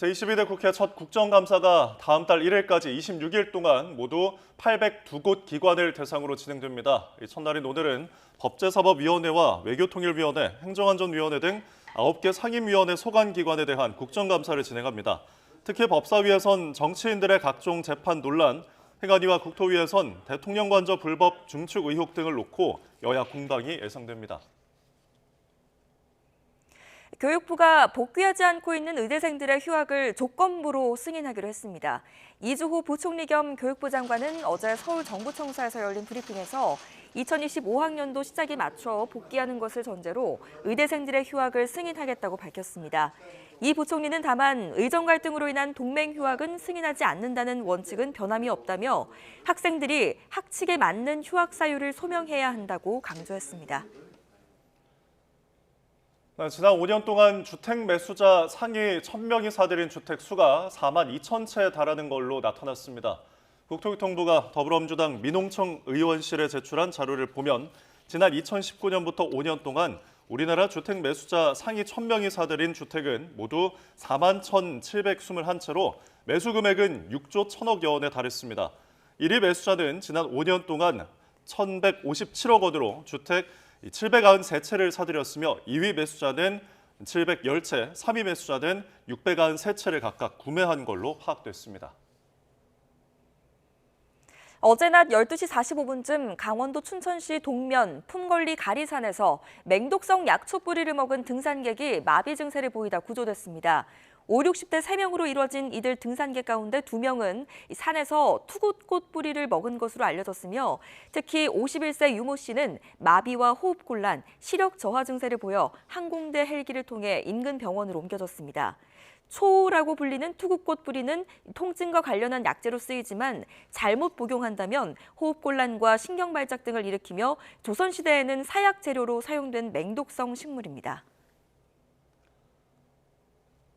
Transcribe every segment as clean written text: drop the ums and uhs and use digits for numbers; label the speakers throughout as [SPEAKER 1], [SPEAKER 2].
[SPEAKER 1] 제22대 국회 첫 국정감사가 다음 달 1일까지 26일 동안 모두 802곳 기관을 대상으로 진행됩니다. 첫날인 오늘은 법제사법위원회와 외교통일위원회, 행정안전위원회 등 9개 상임위원회 소관기관에 대한 국정감사를 진행합니다. 특히 법사위에선 정치인들의 각종 재판 논란, 행안위와 국토위에선 대통령 관저 불법 중축 의혹 등을 놓고 여야 공방이 예상됩니다.
[SPEAKER 2] 교육부가 복귀하지 않고 있는 의대생들의 휴학을 조건부로 승인하기로 했습니다. 이주호 부총리 겸 교육부 장관은 어제 서울 정부청사에서 열린 브리핑에서 2025학년도 시작에 맞춰 복귀하는 것을 전제로 의대생들의 휴학을 승인하겠다고 밝혔습니다. 이 부총리는 다만 의정 갈등으로 인한 동맹 휴학은 승인하지 않는다는 원칙은 변함이 없다며 학생들이 학칙에 맞는 휴학 사유를 소명해야 한다고 강조했습니다.
[SPEAKER 1] 지난 5년 동안 주택 매수자 상위 1,000명이 사들인 주택 수가 4만 2천 채에 달하는 걸로 나타났습니다. 국토교통부가 더불어민주당 민홍청 의원실에 제출한 자료를 보면 지난 2019년부터 5년 동안 우리나라 주택 매수자 상위 1,000명이 사들인 주택은 모두 4만 1,721채로 매수 금액은 6조 1,000억여 원에 달했습니다. 1위 매수자는 지난 5년 동안 1,157억 원으로 주택 793채를 사들였으며 2위 매수자는 710채, 3위 매수자는 693채를 각각 구매한 걸로 파악됐습니다.
[SPEAKER 2] 어제 낮 12시 45분쯤 강원도 춘천시 동면 품걸리 가리산에서 맹독성 약초 뿌리를 먹은 등산객이 마비 증세를 보이다 구조됐습니다. 5, 60대 3명으로 이뤄진 이들 등산객 가운데 2명은 산에서 투굿꽃 뿌리를 먹은 것으로 알려졌으며 특히 51세 유모 씨는 마비와 호흡곤란, 시력 저하 증세를 보여 항공대 헬기를 통해 인근 병원으로 옮겨졌습니다. 초라고 불리는 투굿꽃 뿌리는 통증과 관련한 약재로 쓰이지만 잘못 복용한다면 호흡곤란과 신경발작 등을 일으키며 조선시대에는 사약 재료로 사용된 맹독성 식물입니다.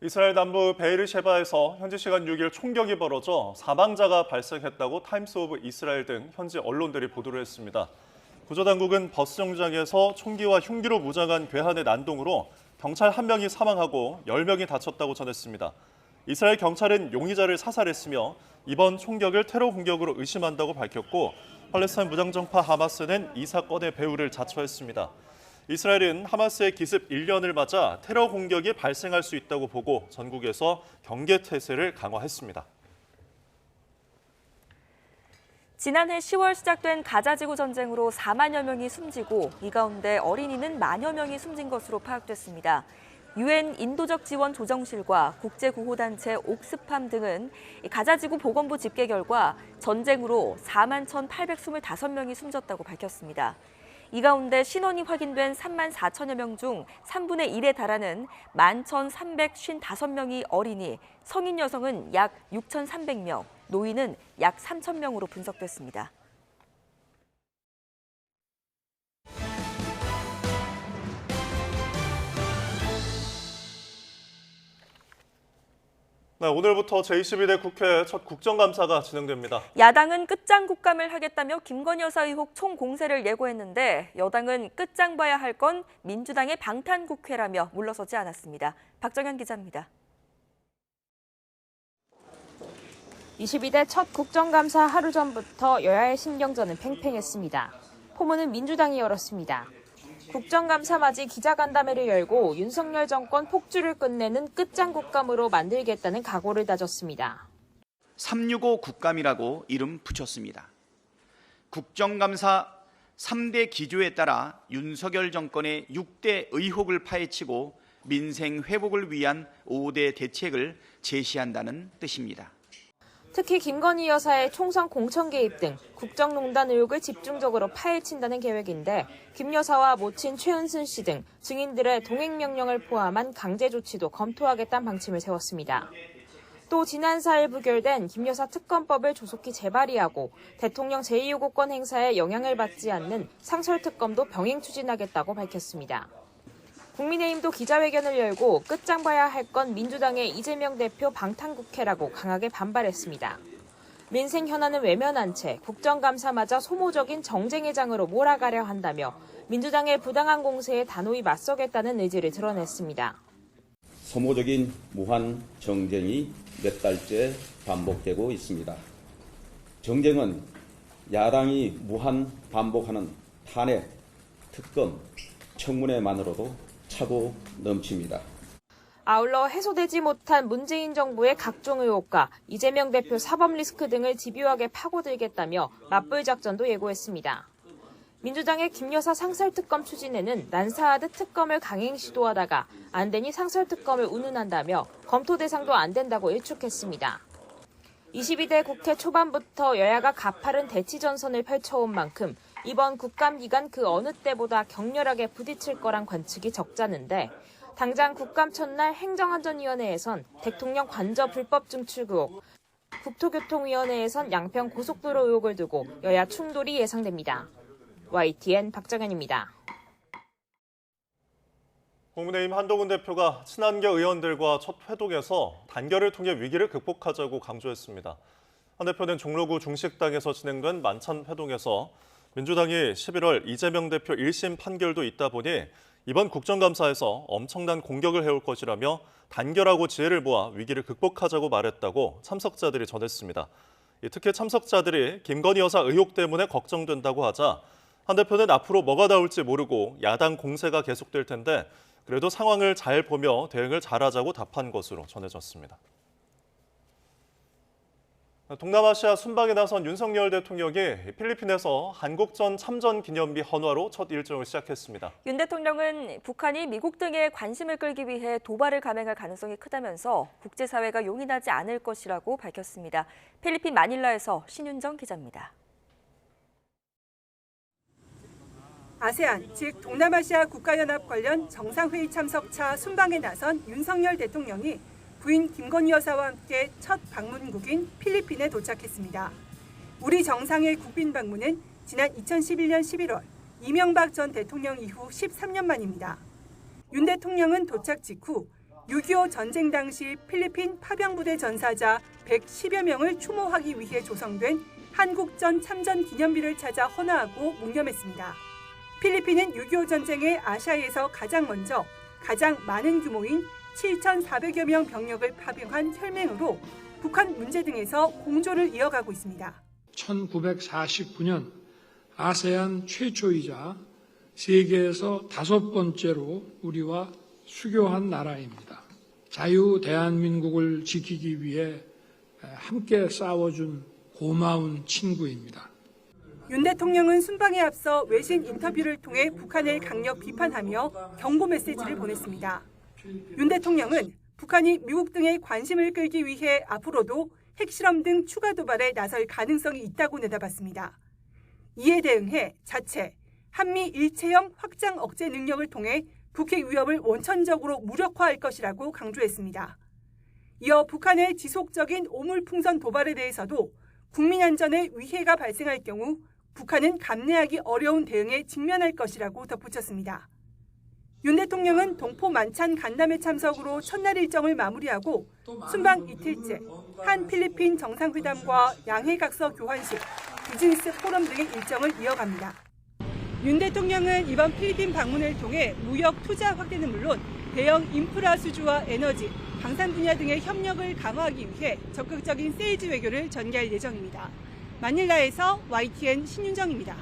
[SPEAKER 1] 이스라엘 남부 베이르셰바에서 현지 시간 6일 총격이 벌어져 사망자가 발생했다고 타임스 오브 이스라엘 등 현지 언론들이 보도를 했습니다. 구조당국은 버스 정류장에서 총기와 흉기로 무장한 괴한의 난동으로 경찰 1명이 사망하고 10명이 다쳤다고 전했습니다. 이스라엘 경찰은 용의자를 사살했으며 이번 총격을 테러 공격으로 의심한다고 밝혔고 팔레스타인 무장정파 하마스는 이 사건의 배후를 자처했습니다. 이스라엘은 하마스의 기습 1년을 맞아 테러 공격이 발생할 수 있다고 보고 전국에서 경계 태세를 강화했습니다.
[SPEAKER 2] 지난해 10월 시작된 가자지구 전쟁으로 4만여 명이 숨지고 이 가운데 어린이는 만여 명이 숨진 것으로 파악됐습니다. UN 인도적 지원 조정실과 국제구호단체 옥스팜 등은 가자지구 보건부 집계 결과 전쟁으로 4만 1,825명이 숨졌다고 밝혔습니다. 이 가운데 신원이 확인된 3만 4천여 명 중 3분의 1에 달하는 11,355명이 어린이, 성인 여성은 약 6,300명, 노인은 약 3,000명으로 분석됐습니다.
[SPEAKER 1] 네, 오늘부터 제22대 국회 첫 국정감사가 진행됩니다.
[SPEAKER 2] 야당은 끝장 국감을 하겠다며 김건희 여사 의혹 총공세를 예고했는데 여당은 끝장 봐야 할 건 민주당의 방탄국회라며 물러서지 않았습니다. 박정현 기자입니다.
[SPEAKER 3] 22대 첫 국정감사 하루 전부터 여야의 신경전은 팽팽했습니다. 포문은 민주당이 열었습니다. 국정감사 맞이 기자간담회를 열고 윤석열 정권 폭주를 끝내는 끝장 국감으로 만들겠다는 각오를 다졌습니다.
[SPEAKER 4] 365 국감이라고 이름 붙였습니다. 국정감사 3대 기조에 따라 윤석열 정권의 6대 의혹을 파헤치고 민생 회복을 위한 5대 대책을 제시한다는 뜻입니다.
[SPEAKER 3] 특히 김건희 여사의 총선 공천 개입 등 국정농단 의혹을 집중적으로 파헤친다는 계획인데 김 여사와 모친 최은순 씨 등 증인들의 동행 명령을 포함한 강제 조치도 검토하겠다는 방침을 세웠습니다. 또 지난 4일 부결된 김 여사 특검법을 조속히 재발의하고 대통령 제2요구권 행사에 영향을 받지 않는 상설특검도 병행 추진하겠다고 밝혔습니다. 국민의힘도 기자회견을 열고 끝장 봐야 할 건 민주당의 이재명 대표 방탄국회라고 강하게 반발했습니다. 민생 현안은 외면한 채 국정감사마저 소모적인 정쟁의 장으로 몰아가려 한다며 민주당의 부당한 공세에 단호히 맞서겠다는 의지를 드러냈습니다.
[SPEAKER 5] 소모적인 무한 정쟁이 몇 달째 반복되고 있습니다. 정쟁은 야당이 무한 반복하는 탄핵, 특검, 청문회만으로도 차고 넘칩니다.
[SPEAKER 3] 아울러 해소되지 못한 문재인 정부의 각종 의혹과 이재명 대표 사법 리스크 등을 집요하게 파고들겠다며 맞불 작전도 예고했습니다. 민주당의 김 여사 상설특검 추진에는 난사하듯 특검을 강행 시도하다가 안 되니 상설특검을 운운한다며 검토 대상도 안 된다고 일축했습니다. 22대 국회 초반부터 여야가 가파른 대치 전선을 펼쳐온 만큼 이번 국감 기간 그 어느 때보다 격렬하게 부딪힐 거란 관측이 적잖은데 당장 국감 첫날 행정안전위원회에선 대통령 관저 불법 증출 의혹, 국토교통위원회에선 양평 고속도로 의혹을 두고 여야 충돌이 예상됩니다. YTN 박정현입니다.
[SPEAKER 1] 국민의힘 한동훈 대표가 친한계 의원들과 첫 회동에서 단결을 통해 위기를 극복하자고 강조했습니다. 한 대표는 종로구 중식당에서 진행된 만찬 회동에서 민주당이 11월 이재명 대표 1심 판결도 있다 보니 이번 국정감사에서 엄청난 공격을 해올 것이라며 단결하고 지혜를 모아 위기를 극복하자고 말했다고 참석자들이 전했습니다. 특히 참석자들이 김건희 여사 의혹 때문에 걱정된다고 하자 한 대표는 앞으로 뭐가 나올지 모르고 야당 공세가 계속될 텐데 그래도 상황을 잘 보며 대응을 잘하자고 답한 것으로 전해졌습니다. 동남아시아 순방에 나선 윤석열 대통령이 필리핀에서 한국전 참전 기념비 헌화로 첫 일정을 시작했습니다.
[SPEAKER 2] 윤 대통령은 북한이 미국 등의 관심을 끌기 위해 도발을 감행할 가능성이 크다면서 국제사회가 용인하지 않을 것이라고 밝혔습니다. 필리핀 마닐라에서 신윤정 기자입니다.
[SPEAKER 6] 아세안, 즉 동남아시아 국가연합 관련 정상회의 참석차 순방에 나선 윤석열 대통령이 부인 김건희 여사와 함께 첫 방문국인 필리핀에 도착했습니다. 우리 정상의 국빈 방문은 지난 2011년 11월 이명박 전 대통령 이후 13년 만입니다. 윤 대통령은 도착 직후 6.25 전쟁 당시 필리핀 파병부대 전사자 110여 명을 추모하기 위해 조성된 한국전 참전 기념비를 찾아 헌화하고 묵념했습니다. 필리핀은 6.25 전쟁에 아시아에서 가장 먼저 가장 많은 규모인 7,400여 명 병력을 파병한 혈맹으로 북한 문제 등에서 공조를 이어가고 있습니다.
[SPEAKER 7] 1949년 아세안 최초이자 세계에서 5번째로 우리와 수교한 나라입니다. 자유 대한민국을 지키기 위해 함께 싸워준 고마운 친구입니다.
[SPEAKER 6] 윤 대통령은 순방에 앞서 외신 인터뷰를 통해 북한을 강력 비판하며 경고 메시지를 보냈습니다. 윤 대통령은 북한이 미국 등의 관심을 끌기 위해 앞으로도 핵실험 등 추가 도발에 나설 가능성이 있다고 내다봤습니다. 이에 대응해 자체 한미 일체형 확장 억제 능력을 통해 북핵 위협을 원천적으로 무력화할 것이라고 강조했습니다. 이어 북한의 지속적인 오물풍선 도발에 대해서도 국민 안전에 위해가 발생할 경우 북한은 감내하기 어려운 대응에 직면할 것이라고 덧붙였습니다. 윤 대통령은 동포 만찬 간담회 참석으로 첫날 일정을 마무리하고 순방 이틀째 한 필리핀 정상회담과 양해각서 교환식, 비즈니스 포럼 등의 일정을 이어갑니다. 윤 대통령은 이번 필리핀 방문을 통해 무역 투자 확대는 물론 대형 인프라 수주와 에너지, 방산 분야 등의 협력을 강화하기 위해 적극적인 세일즈 외교를 전개할 예정입니다. 마닐라에서 YTN 신윤정입니다.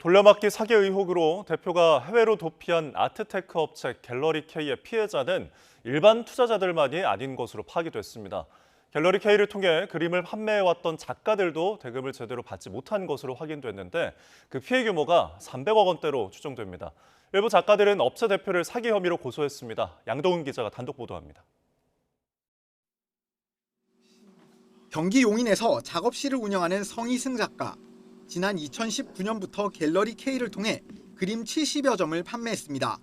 [SPEAKER 1] 돌려막기 사기 의혹으로 대표가 해외로 도피한 아트테크 업체 갤러리K의 피해자는 일반 투자자들만이 아닌 것으로 파악됐습니다. 갤러리K를 통해 그림을 판매해왔던 작가들도 대금을 제대로 받지 못한 것으로 확인됐는데 그 피해 규모가 300억 원대로 추정됩니다. 일부 작가들은 업체 대표를 사기 혐의로 고소했습니다. 양동훈 기자가 단독 보도합니다.
[SPEAKER 8] 경기 용인에서 작업실을 운영하는 성희승 작가. 지난 2019년부터 갤러리K를 통해 그림 70여 점을 판매했습니다.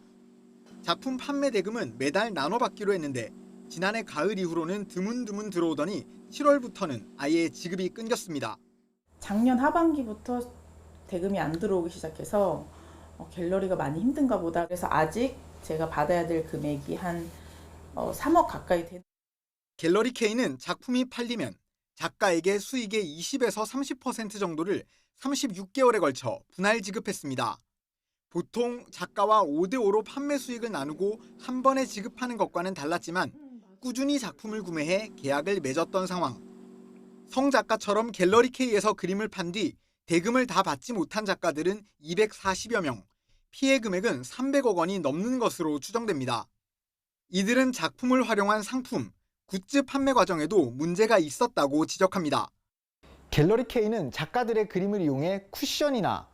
[SPEAKER 8] 작품 판매 대금은 매달 나눠받기로 했는데 지난해 가을 이후로는 드문드문 들어오더니 7월부터는 아예 지급이 끊겼습니다.
[SPEAKER 9] 작년 하반기부터 대금이 안 들어오기 시작해서 갤러리가 많이 힘든가 보다. 그래서 아직 제가 받아야 될 금액이 한 3억 가까이 되는.
[SPEAKER 8] 갤러리K는 작품이 팔리면 작가에게 수익의 20에서 30% 정도를 36개월에 걸쳐 분할 지급했습니다. 보통 작가와 5대5로 판매 수익을 나누고 한 번에 지급하는 것과는 달랐지만 꾸준히 작품을 구매해 계약을 맺었던 상황. 성 작가처럼 갤러리 K에서 그림을 판 뒤 대금을 다 받지 못한 작가들은 240여 명, 피해 금액은 300억 원이 넘는 것으로 추정됩니다. 이들은 작품을 활용한 상품, 굿즈 판매 과정에도 문제가 있었다고 지적합니다.
[SPEAKER 10] 갤러리 K는 작가들의 그림을 이용해 쿠션이나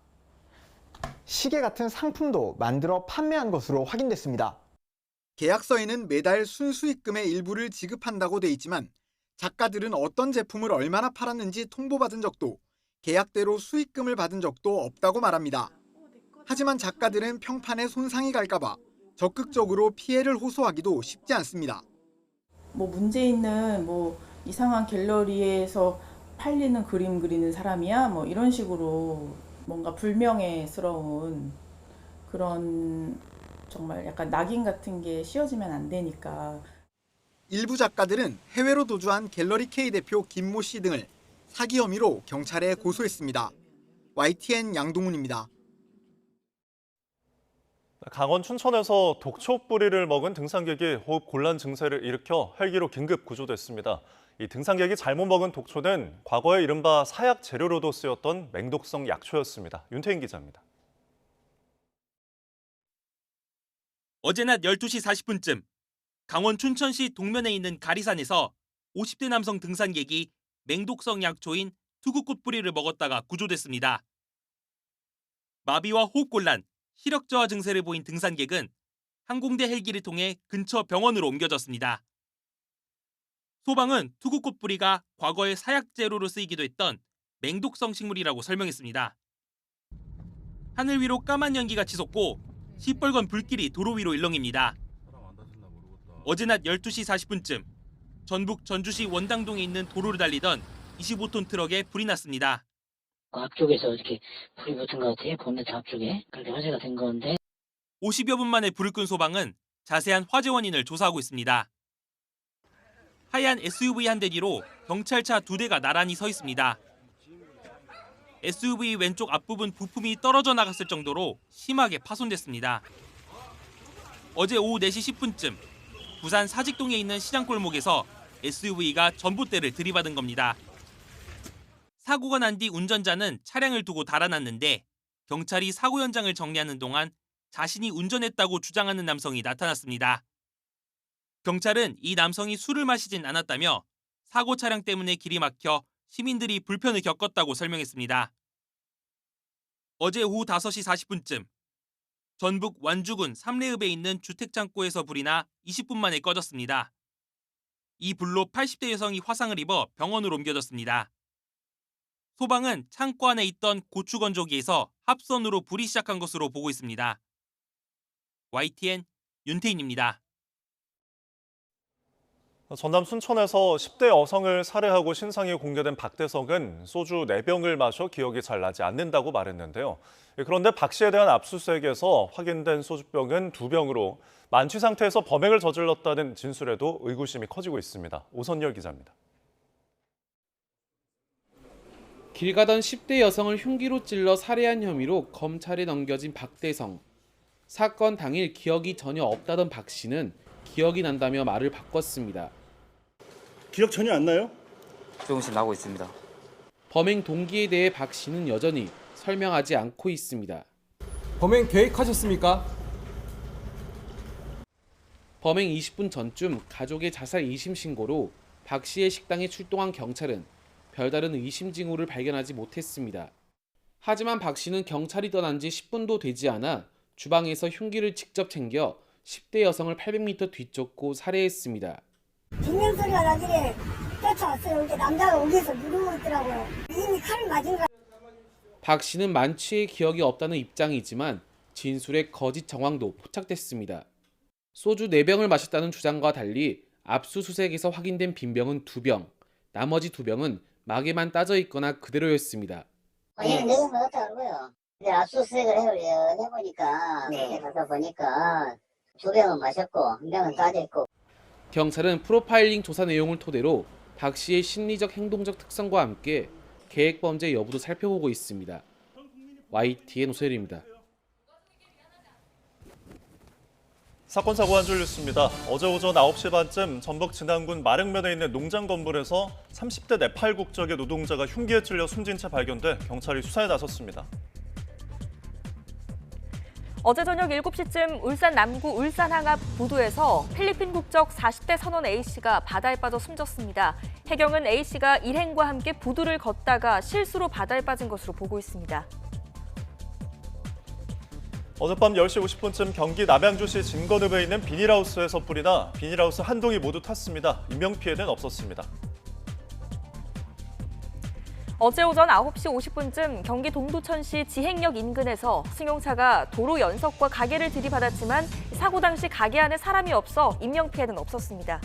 [SPEAKER 10] 시계 같은 상품도 만들어 판매한 것으로 확인됐습니다.
[SPEAKER 8] 계약서에는 매달 순수익금의 일부를 지급한다고 돼 있지만 작가들은 어떤 제품을 얼마나 팔았는지 통보받은 적도 계약대로 수익금을 받은 적도 없다고 말합니다. 하지만 작가들은 평판에 손상이 갈까봐 적극적으로 피해를 호소하기도 쉽지 않습니다.
[SPEAKER 9] 문제 있는 이상한 갤러리에서 팔리는 그림 그리는 사람이야 이런 식으로 뭔가 불명예스러운 그런 정말 약간 낙인 같은 게 씌워지면 안 되니까.
[SPEAKER 8] 일부 작가들은 해외로 도주한 갤러리 K 대표 김모 씨 등을 사기 혐의로 경찰에 고소했습니다. YTN 양동훈입니다.
[SPEAKER 1] 강원 춘천에서 독초 뿌리를 먹은 등산객이 호흡 곤란 증세를 일으켜 헬기로 긴급 구조됐습니다. 이 등산객이 잘못 먹은 독초는 과거에 이른바 사약 재료로도 쓰였던 맹독성 약초였습니다. 윤태인 기자입니다.
[SPEAKER 11] 어제 낮 12시 40분쯤 강원 춘천시 동면에 있는 가리산에서 50대 남성 등산객이 맹독성 약초인 투구꽃 뿌리를 먹었다가 구조됐습니다. 마비와 호흡곤란, 시력 저하 증세를 보인 등산객은 항공대 헬기를 통해 근처 병원으로 옮겨졌습니다. 소방은 투구꽃 뿌리가 과거에 사약 재료로 쓰이기도 했던 맹독성 식물이라고 설명했습니다. 하늘 위로 까만 연기가 치솟고 시뻘건 불길이 도로 위로 일렁입니다. 어제 낮 12시 40분쯤 전북 전주시 원당동에 있는 도로를 달리던 25톤 트럭에 불이 났습니다.
[SPEAKER 12] 앞쪽에서 이렇게 불이 붙은 것 같아요. 본네트 앞쪽에. 그렇게 화재가 된 건데.
[SPEAKER 11] 50여 분 만에 불을 끈 소방은 자세한 화재 원인을 조사하고 있습니다. 하얀 SUV 한 대 뒤로 경찰차 2대가 나란히 서 있습니다. SUV 왼쪽 앞부분 부품이 떨어져 나갔을 정도로 심하게 파손됐습니다. 어제 오후 4시 10분쯤 부산 사직동에 있는 시장골목에서 SUV가 전봇대를 들이받은 겁니다. 사고가 난 뒤 운전자는 차량을 두고 달아났는데 경찰이 사고 현장을 정리하는 동안 자신이 운전했다고 주장하는 남성이 나타났습니다. 경찰은 이 남성이 술을 마시진 않았다며 사고 차량 때문에 길이 막혀 시민들이 불편을 겪었다고 설명했습니다. 어제 오후 5시 40분쯤 전북 완주군 삼례읍에 있는 주택창고에서 불이 나 20분 만에 꺼졌습니다. 이 불로 80대 여성이 화상을 입어 병원으로 옮겨졌습니다. 소방은 창고 안에 있던 고추 건조기에서 합선으로 불이 시작한 것으로 보고 있습니다. YTN 윤태인입니다.
[SPEAKER 1] 전남 순천에서 10대 여성을 살해하고 신상이 공개된 박대성은 소주 4병을 마셔 기억이 잘 나지 않는다고 말했는데요. 그런데 박 씨에 대한 압수수색에서 확인된 소주병은 2병으로 만취 상태에서 범행을 저질렀다는 진술에도 의구심이 커지고 있습니다. 오선열 기자입니다.
[SPEAKER 13] 길 가던 10대 여성을 흉기로 찔러 살해한 혐의로 검찰에 넘겨진 박대성. 사건 당일 기억이 전혀 없다던 박 씨는 기억이 난다며 말을 바꿨습니다.
[SPEAKER 14] 기억 전혀 안 나요?
[SPEAKER 15] 조금씩 나고 있습니다.
[SPEAKER 13] 범행 동기에 대해 박 씨는 여전히 설명하지 않고 있습니다.
[SPEAKER 16] 범행 계획하셨습니까?
[SPEAKER 13] 범행 20분 전쯤 가족의 자살 2심 신고로 박 씨의 식당에 출동한 경찰은 별다른 의심 징후를 발견하지 못했습니다. 하지만 박 씨는 경찰이 떠난 지 10분도 되지 않아 주방에서 흉기를 직접 챙겨 10대 여성을 800m 뒤쫓고 살해했습니다.
[SPEAKER 17] 뒷면 소리가 나길래 쫓아왔어요. 근데 남자가 오기에서 누르고 있더라고요. 이미 칼을 맞은 거.
[SPEAKER 13] 박 씨는 만취의 기억이 없다는 입장이지만 진술에 거짓 정황도 포착됐습니다. 소주 4병을 마셨다는 주장과 달리 압수수색에서 확인된 빈병은 2병, 나머지 2병은 막에만 따져 있거나 그대로였습니다.
[SPEAKER 17] 얘는 내건 같더라고요. 근데 압수수색을 해보니까 가서 보니까 2병은 마셨고 1병은 따져 있고.
[SPEAKER 13] 경찰은 프로파일링 조사 내용을 토대로 박 씨의 심리적 행동적 특성과 함께 계획 범죄 여부도 살펴보고 있습니다. YTN 오세일입니다.
[SPEAKER 1] 사건 사고 한 줄 뉴스입니다. 어제 오전 9시 반쯤 전북 진안군 마릉면에 있는 농장 건물에서 30대 네팔 국적의 노동자가 흉기에 찔려 숨진 채 발견돼 경찰이 수사에 나섰습니다.
[SPEAKER 2] 어제 저녁 7시쯤 울산 남구 울산항 앞 부두에서 필리핀 국적 40대 선원 A씨가 바다에 빠져 숨졌습니다. 해경은 A씨가 일행과 함께 부두를 걷다가 실수로 바다에 빠진 것으로 보고 있습니다.
[SPEAKER 1] 어젯밤 10시 50분쯤 경기 남양주시 진건읍에 있는 비닐하우스에서 불이 나 비닐하우스 한 동이 모두 탔습니다. 인명피해는 없었습니다.
[SPEAKER 2] 어제 오전 9시 50분쯤 경기 동두천시 지행역 인근에서 승용차가 도로 연석과 가게를 들이받았지만 사고 당시 가게 안에 사람이 없어 인명피해는 없었습니다.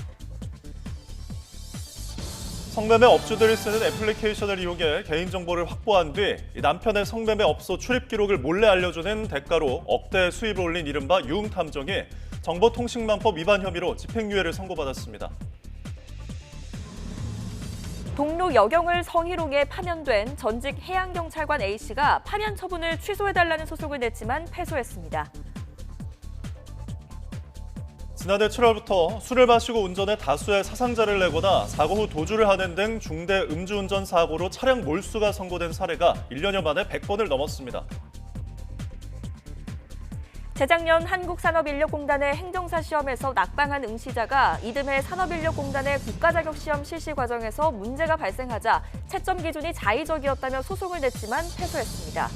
[SPEAKER 1] 성매매 업주들이 쓰는 애플리케이션을 이용해 개인정보를 확보한 뒤 남편의 성매매 업소 출입 기록을 몰래 알려주는 대가로 억대 수입을 올린 이른바 유흥탐정이 정보통신망법 위반 혐의로 집행유예를 선고받았습니다.
[SPEAKER 2] 동료 여경을 성희롱해 파면된 전직 해양경찰관 A씨가 파면 처분을 취소해달라는 소송을 냈지만 패소했습니다.
[SPEAKER 1] 지난해 7월부터 술을 마시고 운전해 다수의 사상자를 내거나 사고 후 도주를 하는 등 중대 음주운전 사고로 차량 몰수가 선고된 사례가 1년여 만에 100건을 넘었습니다.
[SPEAKER 2] 재작년 한국산업인력공단의 행정사 시험에서 낙방한 응시자가 이듬해 산업인력공단의 국가자격시험 실시 과정에서 문제가 발생하자 채점 기준이 자의적이었다며 소송을 냈지만 패소했습니다.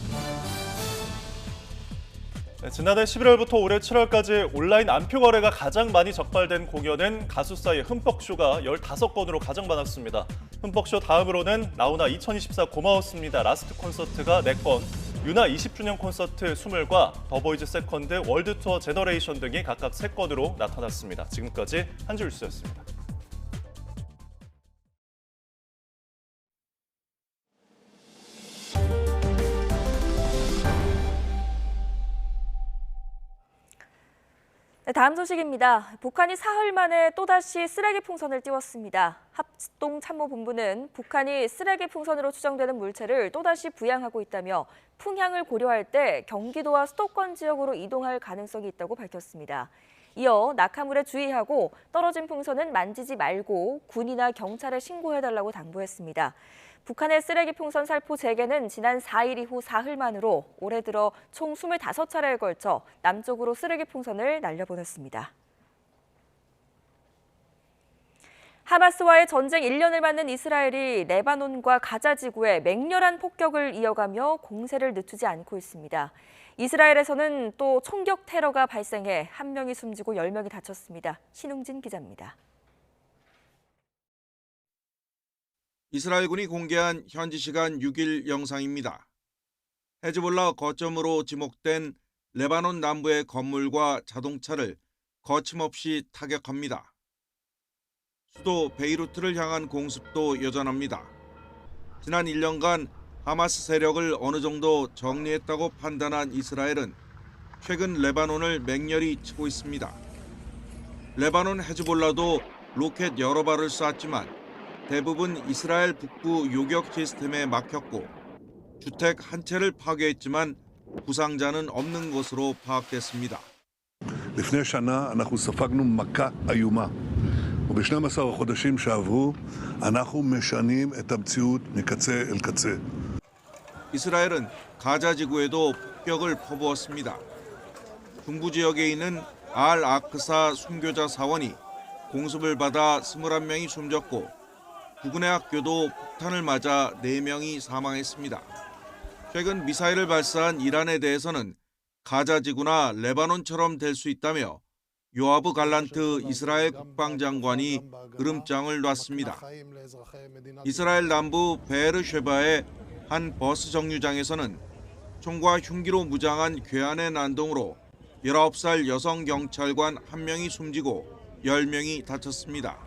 [SPEAKER 1] 지난해 11월부터 올해 7월까지 온라인 안표 거래가 가장 많이 적발된 공연은 가수싸이의 흠뻑쇼가 15건으로 가장 많았습니다. 흠뻑쇼 다음으로는 나훈아 2024 고마웠습니다 라스트 콘서트가 4건, 유나 20주년 콘서트 20과 더보이즈 세컨드 월드 투어 제너레이션 등이 각각 3건으로 나타났습니다. 지금까지 한 줄 뉴스였습니다.
[SPEAKER 2] 네, 다음 소식입니다. 북한이 사흘 만에 또다시 쓰레기 풍선을 띄웠습니다. 합동참모본부는 북한이 쓰레기 풍선으로 추정되는 물체를 또다시 부양하고 있다며 풍향을 고려할 때 경기도와 수도권 지역으로 이동할 가능성이 있다고 밝혔습니다. 이어 낙하물에 주의하고 떨어진 풍선은 만지지 말고 군이나 경찰에 신고해달라고 당부했습니다. 북한의 쓰레기 풍선 살포 재개는 지난 4일 이후 사흘 만으로 올해 들어 총 25차례에 걸쳐 남쪽으로 쓰레기 풍선을 날려보냈습니다. 하마스와의 전쟁 1년을 맞는 이스라엘이 레바논과 가자 지구에 맹렬한 폭격을 이어가며 공세를 늦추지 않고 있습니다. 이스라엘에서는 또 총격 테러가 발생해 1명이 숨지고 10명이 다쳤습니다. 신웅진 기자입니다.
[SPEAKER 18] 이스라엘군이 공개한 현지 시간 6일 영상입니다. 헤즈볼라 거점으로 지목된 레바논 남부의 건물과 자동차를 거침없이 타격합니다. 수도 베이루트를 향한 공습도 여전합니다. 지난 1년간 하마스 세력을 어느 정도 정리했다고 판단한 이스라엘은 최근 레바논을 맹렬히 치고 있습니다. 레바논 헤즈볼라도 로켓 여러 발을 쐈지만 대부분 이스라엘 북부 요격 시스템에 막혔고 주택 한 채를 파괴했지만 부상자는 없는 것으로 파악됐습니다.
[SPEAKER 19] לפני שנה אנחנו ספגנו מכה איומה וב-12 החודשים שעברו אנחנו משנים את המציאות מקצה אל קצה.
[SPEAKER 18] 이스라엘은 가자 지구에도 폭격을 퍼부었습니다. 중부 지역에 있는 알 아크사 순교자 사원이 공습을 받아 21명이 숨졌고 부근의 학교도 폭탄을 맞아 4명이 사망했습니다. 최근 미사일을 발사한 이란에 대해서는 가자 지구나 레바논처럼 될 수 있다며 요아브 갈란트 이스라엘 국방장관이 으름장을 놨습니다. 이스라엘 남부 베에르쉐바의 한 버스 정류장에서는 총과 흉기로 무장한 괴한의 난동으로 19살 여성 경찰관 1명이 숨지고 10명이 다쳤습니다.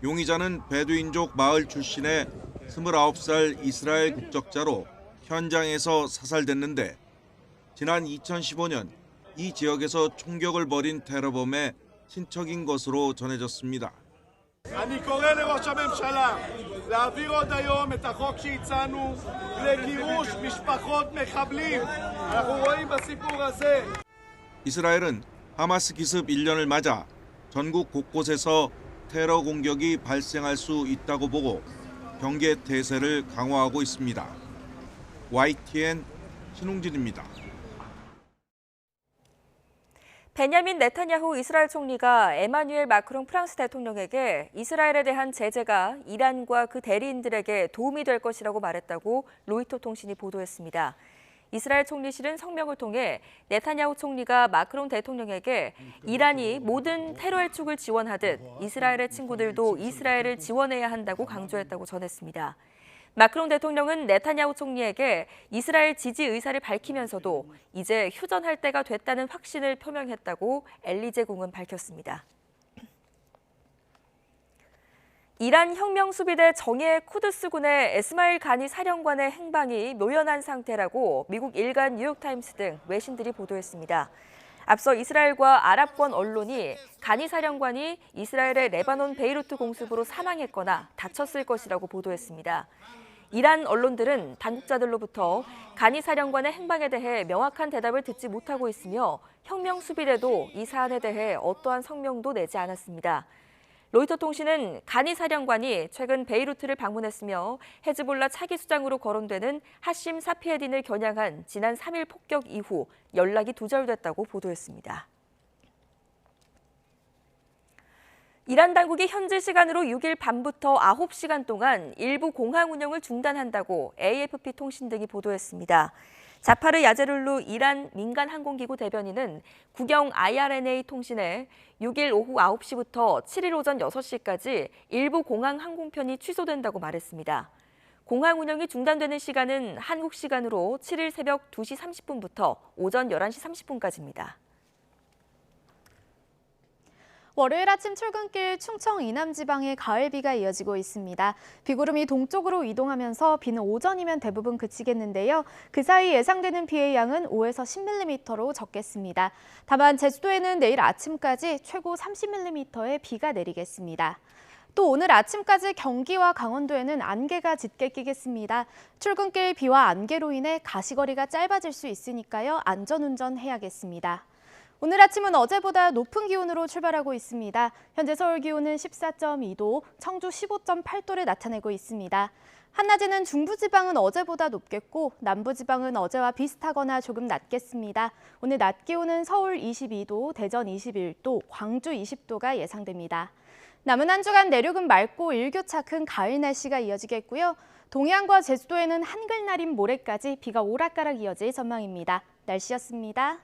[SPEAKER 18] 용의자는 베두인족 마을 출신의 29살 이스라엘 국적자로 현장에서 사살됐는데 지난 2015년 이 지역에서 총격을 벌인 테러범의 친척인 것으로 전해졌습니다.
[SPEAKER 20] אני קורא לראש הממשלה להעביר עוד היום את החוק שהצענו לגירוש משפחות מחבלים. אנחנו רואים בסיפור הזה.
[SPEAKER 18] 이스라엘은 하마스 기습 1년을 맞아 전국 곳곳에서 테러 공격이 발생할 수 있다고 보고 경계 태세를 강화하고 있습니다. YTN 신웅진입니다.
[SPEAKER 2] 베냐민 네타냐후 이스라엘 총리가 에마뉴엘 마크롱 프랑스 대통령에게 이스라엘에 대한 제재가 이란과 그 대리인들에게 도움이 될 것이라고 말했다고 로이터 통신이 보도했습니다. 이스라엘 총리실은 성명을 통해 네타냐후 총리가 마크롱 대통령에게 이란이 모든 테러 해축을 지원하듯 이스라엘의 친구들도 이스라엘을 지원해야 한다고 강조했다고 전했습니다. 마크롱 대통령은 네타냐후 총리에게 이스라엘 지지 의사를 밝히면서도 이제 휴전할 때가 됐다는 확신을 표명했다고 엘리제공은 밝혔습니다. 이란 혁명수비대 정예 쿠드스군의 에스마일 가니 사령관의 행방이 묘연한 상태라고 미국 일간 뉴욕타임스 등 외신들이 보도했습니다. 앞서 이스라엘과 아랍권 언론이 가니 사령관이 이스라엘의 레바논 베이루트 공습으로 사망했거나 다쳤을 것이라고 보도했습니다. 이란 언론들은 당국자들로부터 가니 사령관의 행방에 대해 명확한 대답을 듣지 못하고 있으며 혁명수비대도 이 사안에 대해 어떠한 성명도 내지 않았습니다. 로이터 통신은 가니 사령관이 최근 베이루트를 방문했으며 헤즈볼라 차기 수장으로 거론되는 하심 사피에딘을 겨냥한 지난 3일 폭격 이후 연락이 두절됐다고 보도했습니다. 이란 당국이 현지 시간으로 6일 밤부터 9시간 동안 일부 공항 운영을 중단한다고 AFP 통신 등이 보도했습니다. 자파르 야제룰루 이란 민간항공기구 대변인은 국영 IRNA 통신에 6일 오후 9시부터 7일 오전 6시까지 일부 공항 항공편이 취소된다고 말했습니다. 공항 운영이 중단되는 시간은 한국 시간으로 7일 새벽 2시 30분부터 오전 11시 30분까지입니다.
[SPEAKER 21] 월요일 아침 출근길 충청 이남 지방에 가을비가 이어지고 있습니다. 비구름이 동쪽으로 이동하면서 비는 오전이면 대부분 그치겠는데요. 그 사이 예상되는 비의 양은 5에서 10mm로 적겠습니다. 다만 제주도에는 내일 아침까지 최고 30mm의 비가 내리겠습니다. 또 오늘 아침까지 경기와 강원도에는 안개가 짙게 끼겠습니다. 출근길 비와 안개로 인해 가시거리가 짧아질 수 있으니까요. 안전운전 해야겠습니다. 오늘 아침은 어제보다 높은 기온으로 출발하고 있습니다. 현재 서울 기온은 14.2도, 청주 15.8도를 나타내고 있습니다. 한낮에는 중부지방은 어제보다 높겠고 남부지방은 어제와 비슷하거나 조금 낮겠습니다. 오늘 낮 기온은 서울 22도, 대전 21도, 광주 20도가 예상됩니다. 남은 한 주간 내륙은 맑고 일교차 큰 가을 날씨가 이어지겠고요. 동해안과 제주도에는 한글날인 모레까지 비가 오락가락 이어질 전망입니다. 날씨였습니다.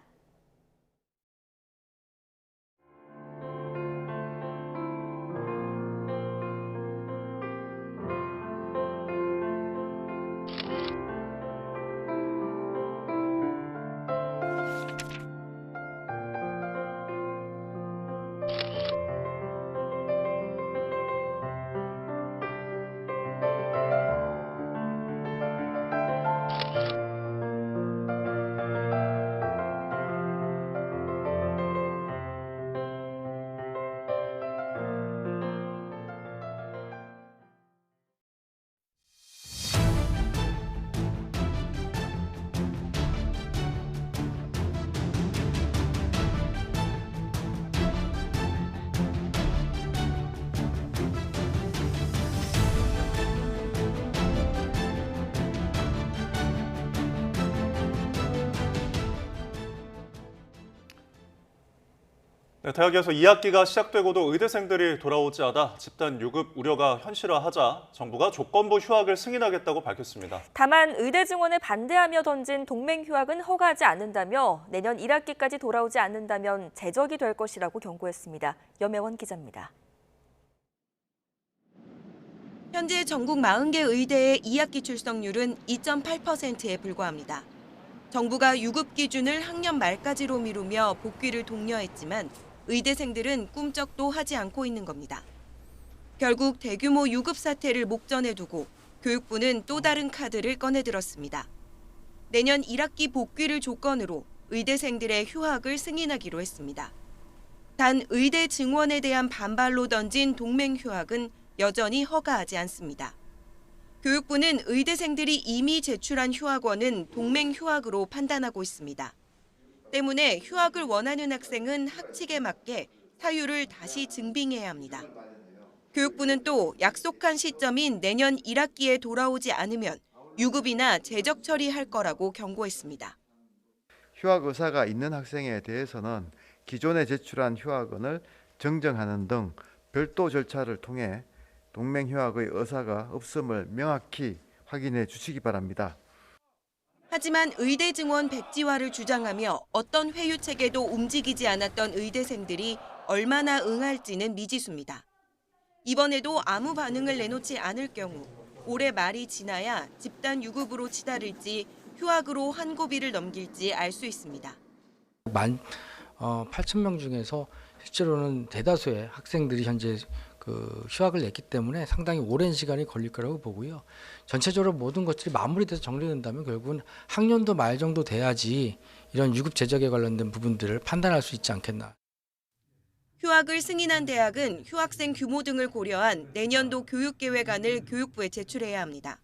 [SPEAKER 1] 네, 대학에서 2학기가 시작되고도 의대생들이 돌아오지 않아 집단 유급 우려가 현실화하자 정부가 조건부 휴학을 승인하겠다고 밝혔습니다.
[SPEAKER 2] 다만 의대 증원에 반대하며 던진 동맹 휴학은 허가하지 않는다며 내년 1학기까지 돌아오지 않는다면 제적이 될 것이라고 경고했습니다. 염혜원 기자입니다.
[SPEAKER 22] 현재 전국 40개 의대의 2학기 출석률은 2.8%에 불과합니다. 정부가 유급 기준을 학년 말까지로 미루며 복귀를 독려했지만 의대생들은 꿈쩍도 하지 않고 있는 겁니다. 결국 대규모 유급 사태를 목전에 두고 교육부는 또 다른 카드를 꺼내들었습니다. 내년 1학기 복귀를 조건으로 의대생들의 휴학을 승인하기로 했습니다. 단 의대 증원에 대한 반발로 던진 동맹 휴학은 여전히 허가하지 않습니다. 교육부는 의대생들이 이미 제출한 휴학원은 동맹 휴학으로 판단하고 있습니다. 때문에 휴학을 원하는 학생은 학칙에 맞게 사유를 다시 증빙해야 합니다. 교육부는 또 약속한 시점인 내년 1학기에 돌아오지 않으면 유급이나 재적 처리할 거라고 경고했습니다.
[SPEAKER 4] 휴학 의사가 있는 학생에 대해서는 기존에 제출한 휴학원을 정정하는 등 별도 절차를 통해 동맹 휴학의 의사가 없음을 명확히 확인해 주시기 바랍니다.
[SPEAKER 22] 하지만 의대 증원 백지화를 주장하며 어떤 회유책에도 움직이지 않았던 의대생들이 얼마나 응할지는 미지수입니다. 이번에도 아무 반응을 내놓지 않을 경우 올해 말이 지나야 집단 유급으로 치달을지 휴학으로 한 고비를 넘길지 알 수 있습니다.
[SPEAKER 5] 8,000명 중에서 실제로는 대다수의 학생들이 현재 휴학을 냈기 때문에 상당히 오랜 시간이 걸릴 거라고 보고요. 전체적으로 모든 것들이 마무리돼서 정리된다면 결국은 학년도 말 정도 돼야지 이런 유급 제적에 관련된 부분들을 판단할 수 있지 않겠나.
[SPEAKER 22] 휴학을 승인한 대학은 휴학생 규모 등을 고려한 내년도 교육계획안을 교육부에 제출해야 합니다.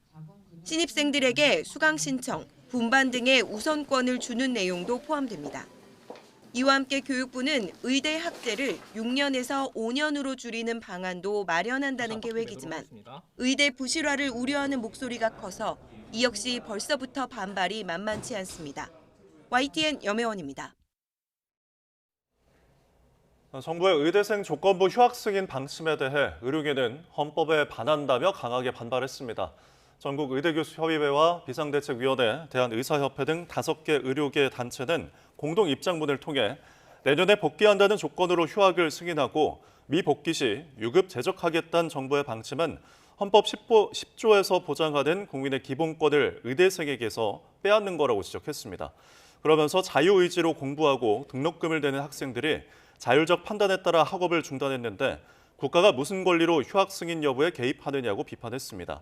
[SPEAKER 22] 신입생들에게 수강 신청, 분반 등의 우선권을 주는 내용도 포함됩니다. 이와 함께 교육부는 의대 학제를 6년에서 5년으로 줄이는 방안도 마련한다는 계획이지만 의대 부실화를 우려하는 목소리가 커서 이 역시 벌써부터 반발이 만만치 않습니다. YTN 염혜원입니다.
[SPEAKER 1] 정부의 의대생 조건부 휴학 승인 방침에 대해 의료계는 헌법에 반한다며 강하게 반발했습니다. 전국 의대교수협의회와 비상대책위원회, 대한의사협회 등 5개 의료계 단체는 공동 입장문을 통해 내년에 복귀한다는 조건으로 휴학을 승인하고 미복귀 시 유급 제적하겠다는 정부의 방침은 헌법 10조에서 보장하는 국민의 기본권을 의대생에게서 빼앗는 거라고 지적했습니다. 그러면서 자유의지로 공부하고 등록금을 내는 학생들이 자율적 판단에 따라 학업을 중단했는데 국가가 무슨 권리로 휴학 승인 여부에 개입하느냐고 비판했습니다.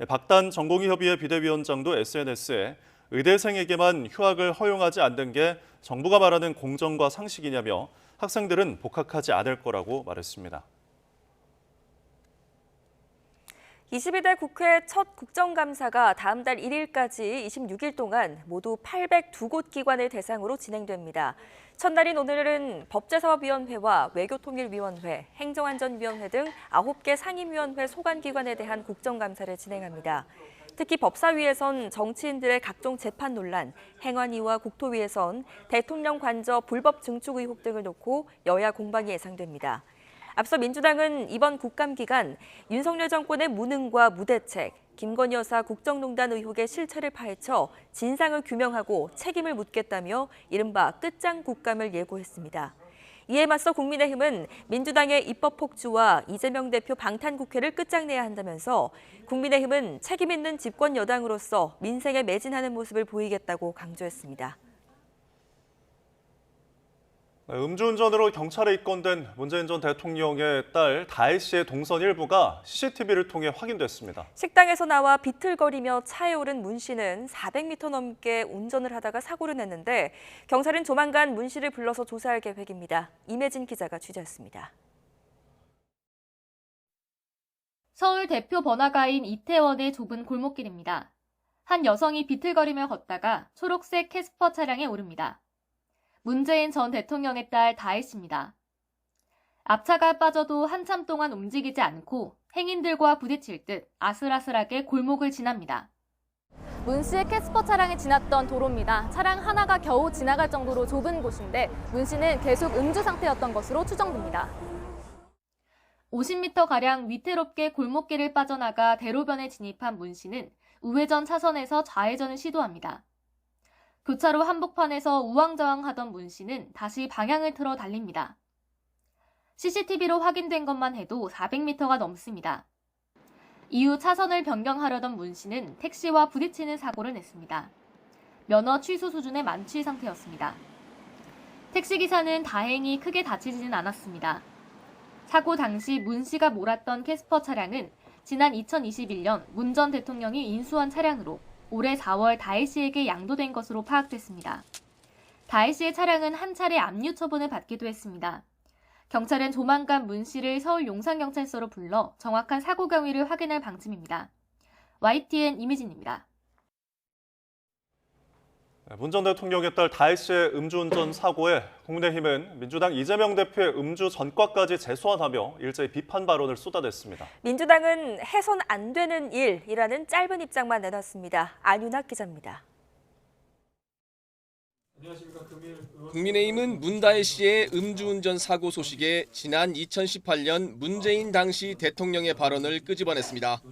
[SPEAKER 1] 박단 전공의협의회 비대위원장도 SNS에 의대생에게만 휴학을 허용하지 않는 게 정부가 말하는 공정과 상식이냐며 학생들은 복학하지 않을 거라고 말했습니다.
[SPEAKER 2] 22대 국회 첫 국정감사가 다음 달 1일까지 26일 동안 모두 802곳 기관을 대상으로 진행됩니다. 첫날인 오늘은 법제사법위원회와 외교통일위원회, 행정안전위원회 등 9개 상임위원회 소관기관에 대한 국정감사를 진행합니다. 특히 법사위에선 정치인들의 각종 재판 논란, 행안위와 국토위에선 대통령 관저 불법 증축 의혹 등을 놓고 여야 공방이 예상됩니다. 앞서 민주당은 이번 국감 기간 윤석열 정권의 무능과 무대책, 김건희 여사 국정농단 의혹의 실체를 파헤쳐 진상을 규명하고 책임을 묻겠다며 이른바 끝장 국감을 예고했습니다. 이에 맞서 국민의힘은 민주당의 입법 폭주와 이재명 대표 방탄 국회를 끝장내야 한다면서 국민의힘은 책임 있는 집권 여당으로서 민생에 매진하는 모습을 보이겠다고 강조했습니다.
[SPEAKER 1] 음주운전으로 경찰에 입건된 문재인 전 대통령의 딸 다혜 씨의 동선 일부가 CCTV를 통해 확인됐습니다.
[SPEAKER 2] 식당에서 나와 비틀거리며 차에 오른 문 씨는 400m 넘게 운전을 하다가 사고를 냈는데 경찰은 조만간 문 씨를 불러서 조사할 계획입니다. 임혜진 기자가 취재했습니다.
[SPEAKER 23] 서울 대표 번화가인 이태원의 좁은 골목길입니다. 한 여성이 비틀거리며 걷다가 초록색 캐스퍼 차량에 오릅니다. 문재인 전 대통령의 딸 다혜 씨입니다. 앞차가 빠져도 한참 동안 움직이지 않고 행인들과 부딪힐 듯 아슬아슬하게 골목을 지납니다.
[SPEAKER 24] 문 씨의 캐스퍼 차량이 지났던 도로입니다. 차량 하나가 겨우 지나갈 정도로 좁은 곳인데 문 씨는 계속 음주 상태였던 것으로 추정됩니다.
[SPEAKER 23] 50m가량 위태롭게 골목길을 빠져나가 대로변에 진입한 문 씨는 우회전 차선에서 좌회전을 시도합니다. 교차로 한복판에서 우왕좌왕하던 문 씨는 다시 방향을 틀어 달립니다. CCTV로 확인된 것만 해도 400m가 넘습니다. 이후 차선을 변경하려던 문 씨는 택시와 부딪히는 사고를 냈습니다. 면허 취소 수준의 만취 상태였습니다. 택시기사는 다행히 크게 다치지는 않았습니다. 사고 당시 문 씨가 몰았던 캐스퍼 차량은 지난 2021년 문 전 대통령이 인수한 차량으로 올해 4월 다혜 씨에게 양도된 것으로 파악됐습니다. 다혜 씨의 차량은 한 차례 압류 처분을 받기도 했습니다. 경찰은 조만간 문 씨를 서울 용산경찰서로 불러 정확한 사고 경위를 확인할 방침입니다. YTN 이미진입니다.
[SPEAKER 1] 문 전 대통령의 딸 다혜 씨의 음주운전 사고에 국민의힘은 민주당 이재명 대표의 음주 전과까지 재소환하며 일제히 비판 발언을 쏟아냈습니다.
[SPEAKER 2] 민주당은 해선 안 되는 일이라는 짧은 입장만 내놨습니다. 안윤학 기자입니다.
[SPEAKER 3] 국민의힘은 문다혜 씨의 음주운전 사고 소식에 지난 2018년 문재인 당시 대통령의 발언을 끄집어냈습니다.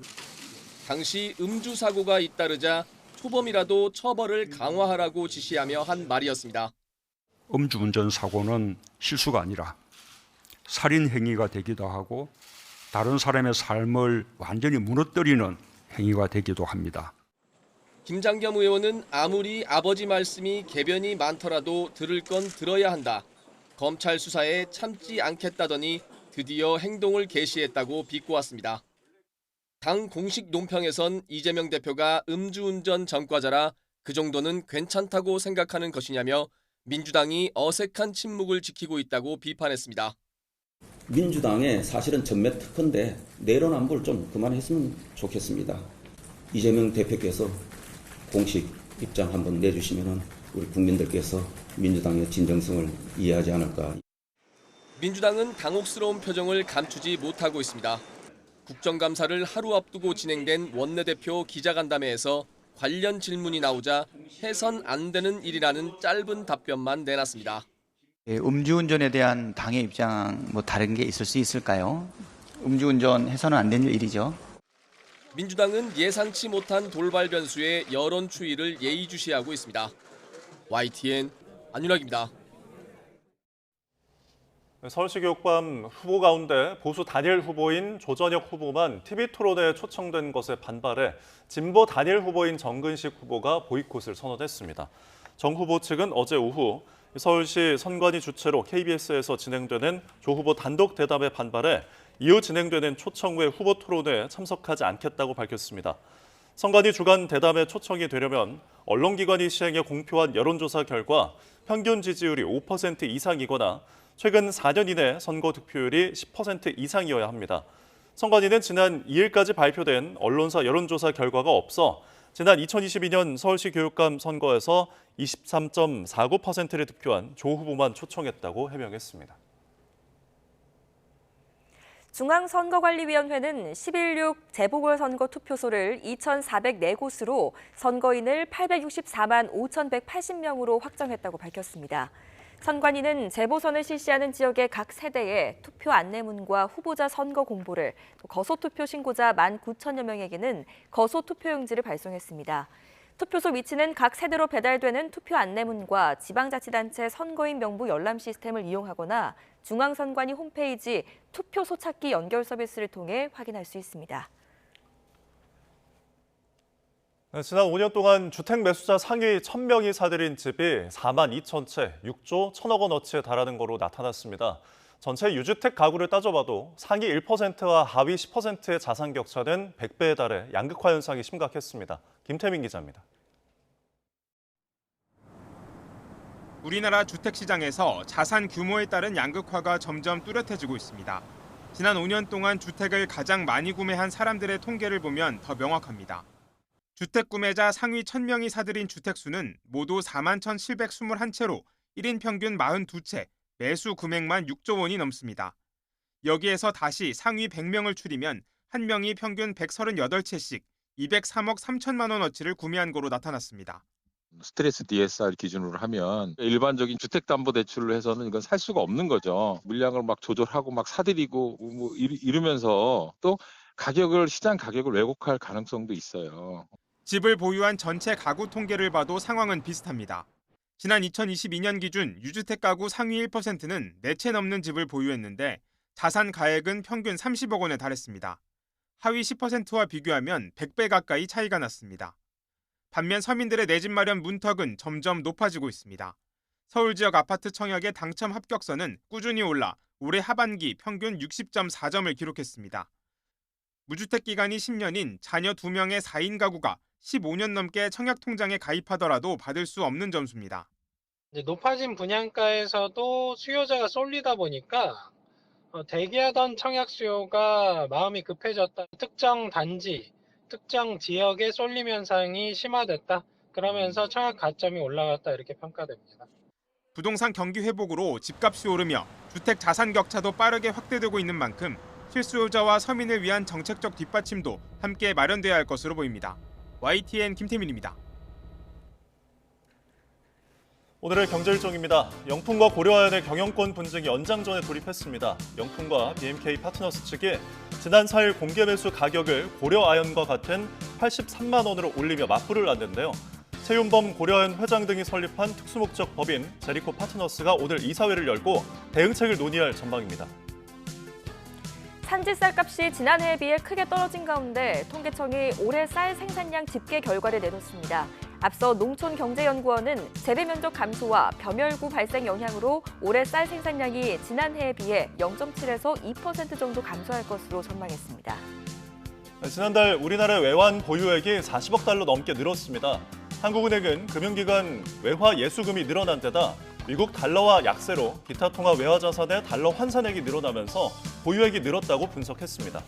[SPEAKER 3] 당시 음주 사고가 잇따르자 초범이라도 처벌을 강화하라고 지시하며 한 말이었습니다.
[SPEAKER 6] 음주운전 사고는 실수가 아니라 살인 행위가 되기도 하고 다른 사람의 삶을 완전히 무너뜨리는 행위가 되기도 합니다.
[SPEAKER 3] 김장겸 의원은 아무리 아버지 말씀이 개변이 많더라도 들을 건 들어야 한다. 검찰 수사에 참지 않겠다더니 드디어 행동을 개시했다고 비꼬았습니다. 당 공식 논평에선 이재명 대표가 음주운전 전과자라 그 정도는 괜찮다고 생각하는 것이냐며 민주당이 어색한 침묵을 지키고 있다고 비판했습니다.
[SPEAKER 7] 민주당의 사실은 전매 특허인데 내로남불 좀 그만했으면 좋겠습니다. 이재명 대표께서 공식 입장 한번 내주시면 우리 국민들께서 민주당의 진정성을 이해하지 않을까.
[SPEAKER 3] 민주당은 당혹스러운 표정을 감추지 못하고 있습니다. 국정감사를 하루 앞두고 진행된 원내대표 기자간담회에서 관련 질문이 나오자 해선 안 되는 일이라는 짧은 답변만 내놨습니다.
[SPEAKER 10] 음주운전에 대한 당의 입장 다른 게 있을 수 있을까요? 음주운전 해서는 안 되는 일이죠.
[SPEAKER 3] 민주당은 예상치 못한 돌발 변수에 여론 추이를 예의주시하고 있습니다. YTN 안윤학입니다.
[SPEAKER 1] 서울시 교육감 후보 가운데 보수 단일 후보인 조전혁 후보만 TV토론회에 초청된 것에 반발해 진보 단일 후보인 정근식 후보가 보이콧을 선언했습니다. 정 후보 측은 어제 오후 서울시 선관위 주최로 KBS에서 진행되는 조 후보 단독 대담에 반발해 이후 진행되는 초청 외 후보 토론회에 참석하지 않겠다고 밝혔습니다. 선관위 주간 대담에 초청이 되려면 언론기관이 시행해 공표한 여론조사 결과 평균 지지율이 5% 이상이거나 최근 4년 이내 선거 득표율이 10% 이상이어야 합니다. 선관위는 지난 2일까지 발표된 언론사 여론조사 결과가 없어 지난 2022년 서울시 교육감 선거에서 23.49%를 득표한 조 후보만 초청했다고 해명했습니다.
[SPEAKER 2] 중앙선거관리위원회는 11.6 재보궐선거 투표소를 2,404곳으로 선거인을 864만 5,180명으로 확정했다고 밝혔습니다. 선관위는 재보선을 실시하는 지역의 각 세대에 투표 안내문과 후보자 선거 공보를, 거소투표 신고자 19,000여 명에게는 거소투표용지를 발송했습니다. 투표소 위치는 각 세대로 배달되는 투표 안내문과 지방자치단체 선거인 명부 열람 시스템을 이용하거나 중앙선관위 홈페이지 투표소 찾기 연결 서비스를 통해 확인할 수 있습니다.
[SPEAKER 1] 지난 5년 동안 주택 매수자 상위 1,000명이 사들인 집이 4만 2천 채, 6조 1천억 원어치에 달하는 것으로 나타났습니다. 전체 유주택 가구를 따져봐도 상위 1%와 하위 10%의 자산 격차는 100배에 달해 양극화 현상이 심각했습니다. 김태민 기자입니다.
[SPEAKER 25] 우리나라 주택시장에서 자산 규모에 따른 양극화가 점점 뚜렷해지고 있습니다. 지난 5년 동안 주택을 가장 많이 구매한 사람들의 통계를 보면 더 명확합니다. 주택 구매자 상위 1,000명이 사들인 주택수는 모두 41,721채로 1인 평균 42채, 매수 금액만 6조 원이 넘습니다. 여기에서 다시 상위 100명을 추리면 한 명이 평균 138채씩 203억 3천만 원어치를 구매한 거로 나타났습니다.
[SPEAKER 26] 스트레스 DSR 기준으로 하면 일반적인 주택담보대출로 해서는 이건 살 수가 없는 거죠. 물량을 막 조절하고 막 사들이고 이러면서 또 시장 가격을 왜곡할 가능성도 있어요.
[SPEAKER 25] 집을 보유한 전체 가구 통계를 봐도 상황은 비슷합니다. 지난 2022년 기준 유주택 가구 상위 1%는 4채 넘는 집을 보유했는데 자산 가액은 평균 30억 원에 달했습니다. 하위 10%와 비교하면 100배 가까이 차이가 났습니다. 반면 서민들의 내 집 마련 문턱은 점점 높아지고 있습니다. 서울 지역 아파트 청약의 당첨 합격선은 꾸준히 올라 올해 하반기 평균 60.4점을 기록했습니다. 무주택 기간이 10년인 자녀 2명의 4인 가구가 15년 넘게 청약통장에 가입하더라도 받을 수 없는 점수입니다.
[SPEAKER 27] 높아진 분양가에서도 수요자가 쏠리다 보니까
[SPEAKER 8] 대기하던 청약 수요가 마음이 급해졌다. 특정 단지, 특정 지역의 쏠림 현상이 심화됐다. 그러면서 청약 가점이 올라갔다 이렇게 평가됩니다.
[SPEAKER 25] 부동산 경기 회복으로 집값이 오르며 주택 자산 격차도 빠르게 확대되고 있는 만큼 실수요자와 서민을 위한 정책적 뒷받침도 함께 마련돼야 할 것으로 보입니다. YTN 김태민입니다.
[SPEAKER 1] 오늘의 경제일정입니다. 영풍과 고려아연의 경영권 분쟁이 연장전에 돌입했습니다. 영풍과 BMK 파트너스 측이 지난 4일 공개 매수 가격을 고려아연과 같은 83만 원으로 올리며 맞불을 놨는데요. 최윤범 고려아연 회장 등이 설립한 특수목적 법인 제리코 파트너스가 오늘 이사회를 열고 대응책을 논의할 전망입니다.
[SPEAKER 2] 산지 쌀값이 지난해에 비해 크게 떨어진 가운데 통계청이 올해 쌀 생산량 집계 결과를 내놓습니다. 앞서 농촌경제연구원은 재배 면적 감소와 벼멸구 발생 영향으로 올해 쌀 생산량이 지난해에 비해 0.7에서 2% 정도 감소할 것으로 전망했습니다.
[SPEAKER 1] 지난달 우리나라 외환 보유액이 40억 달러 넘게 늘었습니다. 한국은행은 금융기관 외화 예수금이 늘어난 데다 미국 달러와 약세로 기타 통화 외화 자산의 달러 환산액이 늘어나면서 보유액이 늘었다고 분석했습니다.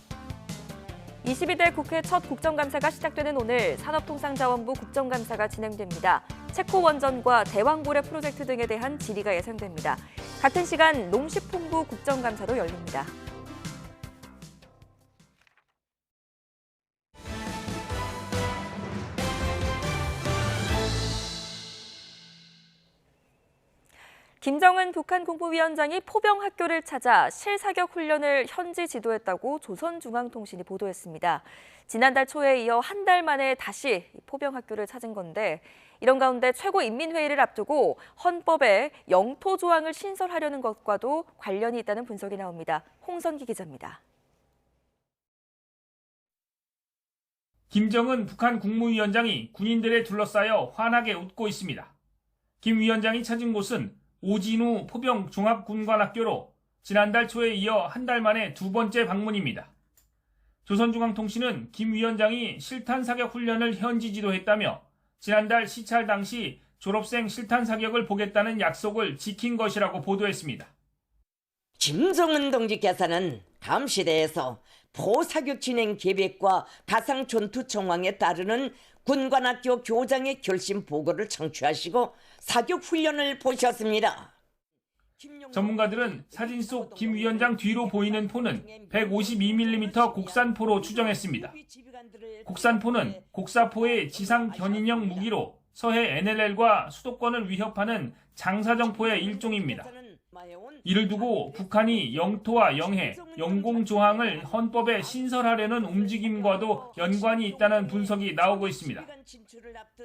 [SPEAKER 2] 22대 국회 첫 국정감사가 시작되는 오늘 산업통상자원부 국정감사가 진행됩니다. 체코 원전과 대왕고래 프로젝트 등에 대한 질의가 예상됩니다. 같은 시간 농식품부 국정감사도 열립니다. 김정은 북한 국무위원장이 포병 학교를 찾아 실사격 훈련을 현지 지도했다고 조선중앙통신이 보도했습니다. 지난달 초에 이어 한 달 만에 다시 포병 학교를 찾은 건데 이런 가운데 최고인민회의를 앞두고 헌법에 영토 조항을 신설하려는 것과도 관련이 있다는 분석이 나옵니다. 홍선기 기자입니다.
[SPEAKER 9] 김정은 북한 국무위원장이 군인들에 둘러싸여 환하게 웃고 있습니다. 김 위원장이 찾은 곳은 오진우 포병 종합군관학교로 지난달 초에 이어 한 달 만에 두 번째 방문입니다. 조선중앙통신은 김 위원장이 실탄 사격 훈련을 현지 지도했다며 지난달 시찰 당시 졸업생 실탄 사격을 보겠다는 약속을 지킨 것이라고 보도했습니다.
[SPEAKER 11] 김정은 동지께서는 다음 시대에서 포사격 진행 계획과 가상 전투 정황에 따르는 군관학교 교장의 결심 보고를 청취하시고 사격 훈련을 보셨습니다.
[SPEAKER 9] 전문가들은 사진 속 김 위원장 뒤로 보이는 포는 152mm 국산포로 추정했습니다. 국산포는 곡사포의 지상 견인형 무기로 서해 NLL과 수도권을 위협하는 장사정포의 일종입니다. 이를 두고 북한이 영토와 영해, 영공조항을 헌법에 신설하려는 움직임과도 연관이 있다는 분석이 나오고 있습니다.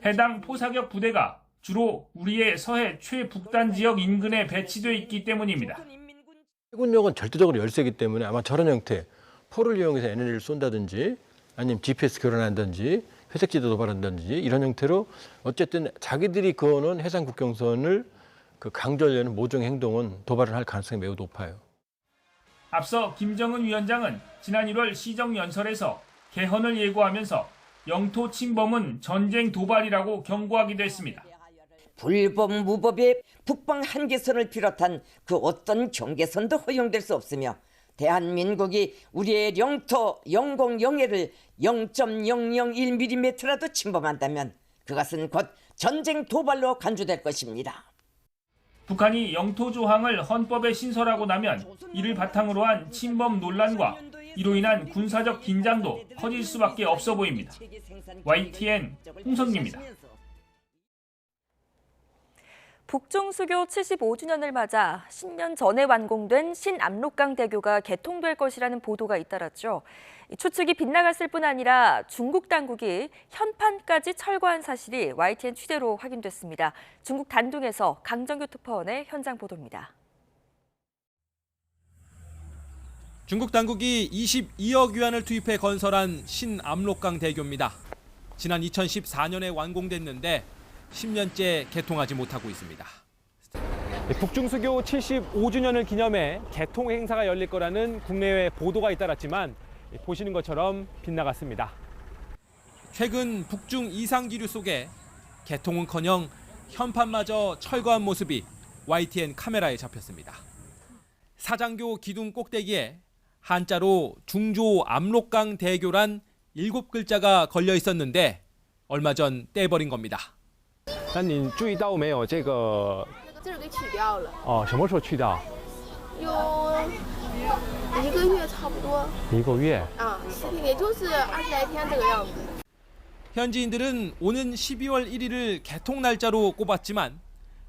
[SPEAKER 9] 해당 포사격 부대가 주로 우리의 서해 최북단 지역 인근에 배치돼 있기 때문입니다.
[SPEAKER 12] 해군력은 절대적으로 열세기 때문에 아마 저런 형태, 포를 이용해서 NLL을 쏜다든지 아니면 GPS 교란한다든지 회색지도 도발한다든지 이런 형태로 어쨌든 자기들이 그어놓은 해상 국경선을 강조하려는 모종 행동은 도발을 할 가능성이 매우 높아요.
[SPEAKER 9] 앞서 김정은 위원장은 지난 1월 시정연설에서 개헌을 예고하면서 영토 침범은 전쟁 도발이라고 경고하기도 했습니다.
[SPEAKER 11] 불법 무법의 북방 한계선을 비롯한 그 어떤 경계선도 허용될 수 없으며 대한민국이 우리의 영토, 영공, 영해를 0.001mm라도 침범한다면 그것은 곧 전쟁 도발로 간주될 것입니다.
[SPEAKER 9] 북한이 영토 조항을 헌법에 신설하고 나면 이를 바탕으로 한 침범 논란과 이로 인한 군사적 긴장도 커질 수밖에 없어 보입니다. YTN 홍선기입니다.
[SPEAKER 2] 북중수교 75주년을 맞아 10년 전에 완공된 신압록강 대교가 개통될 것이라는 보도가 잇따랐죠. 추측이 빗나갔을 뿐 아니라 중국 당국이 현판까지 철거한 사실이 YTN 취재로 확인됐습니다. 중국 단둥에서 강정규 특파원의 현장 보도입니다.
[SPEAKER 16] 중국 당국이 22억 위안을 투입해 건설한 신압록강 대교입니다. 지난 2014년에 완공됐는데 10년째 개통하지 못하고 있습니다.
[SPEAKER 14] 북중수교 75주년을 기념해 개통 행사가 열릴 거라는 국내외 보도가 잇따랐지만 보시는 것처럼 빗나갔습니다.
[SPEAKER 16] 최근 북중 이상기류 속에 개통은커녕 현판마저 철거한 모습이 YTN 카메라에 잡혔습니다. 사장교 기둥 꼭대기에 한자로 중조 압록강 대교란 7글자가 걸려 있었는데 얼마 전 떼버린 겁니다.
[SPEAKER 14] 那你注意到没有这个？
[SPEAKER 13] 这个给取掉了。
[SPEAKER 14] 哦，什么时候去掉？
[SPEAKER 13] 有1个月差不多。
[SPEAKER 14] 1个月。
[SPEAKER 21] 啊，
[SPEAKER 13] 也就是20来天这个样子。
[SPEAKER 16] 현지인들은 오는 12월 1일을 개통 날짜로 꼽았지만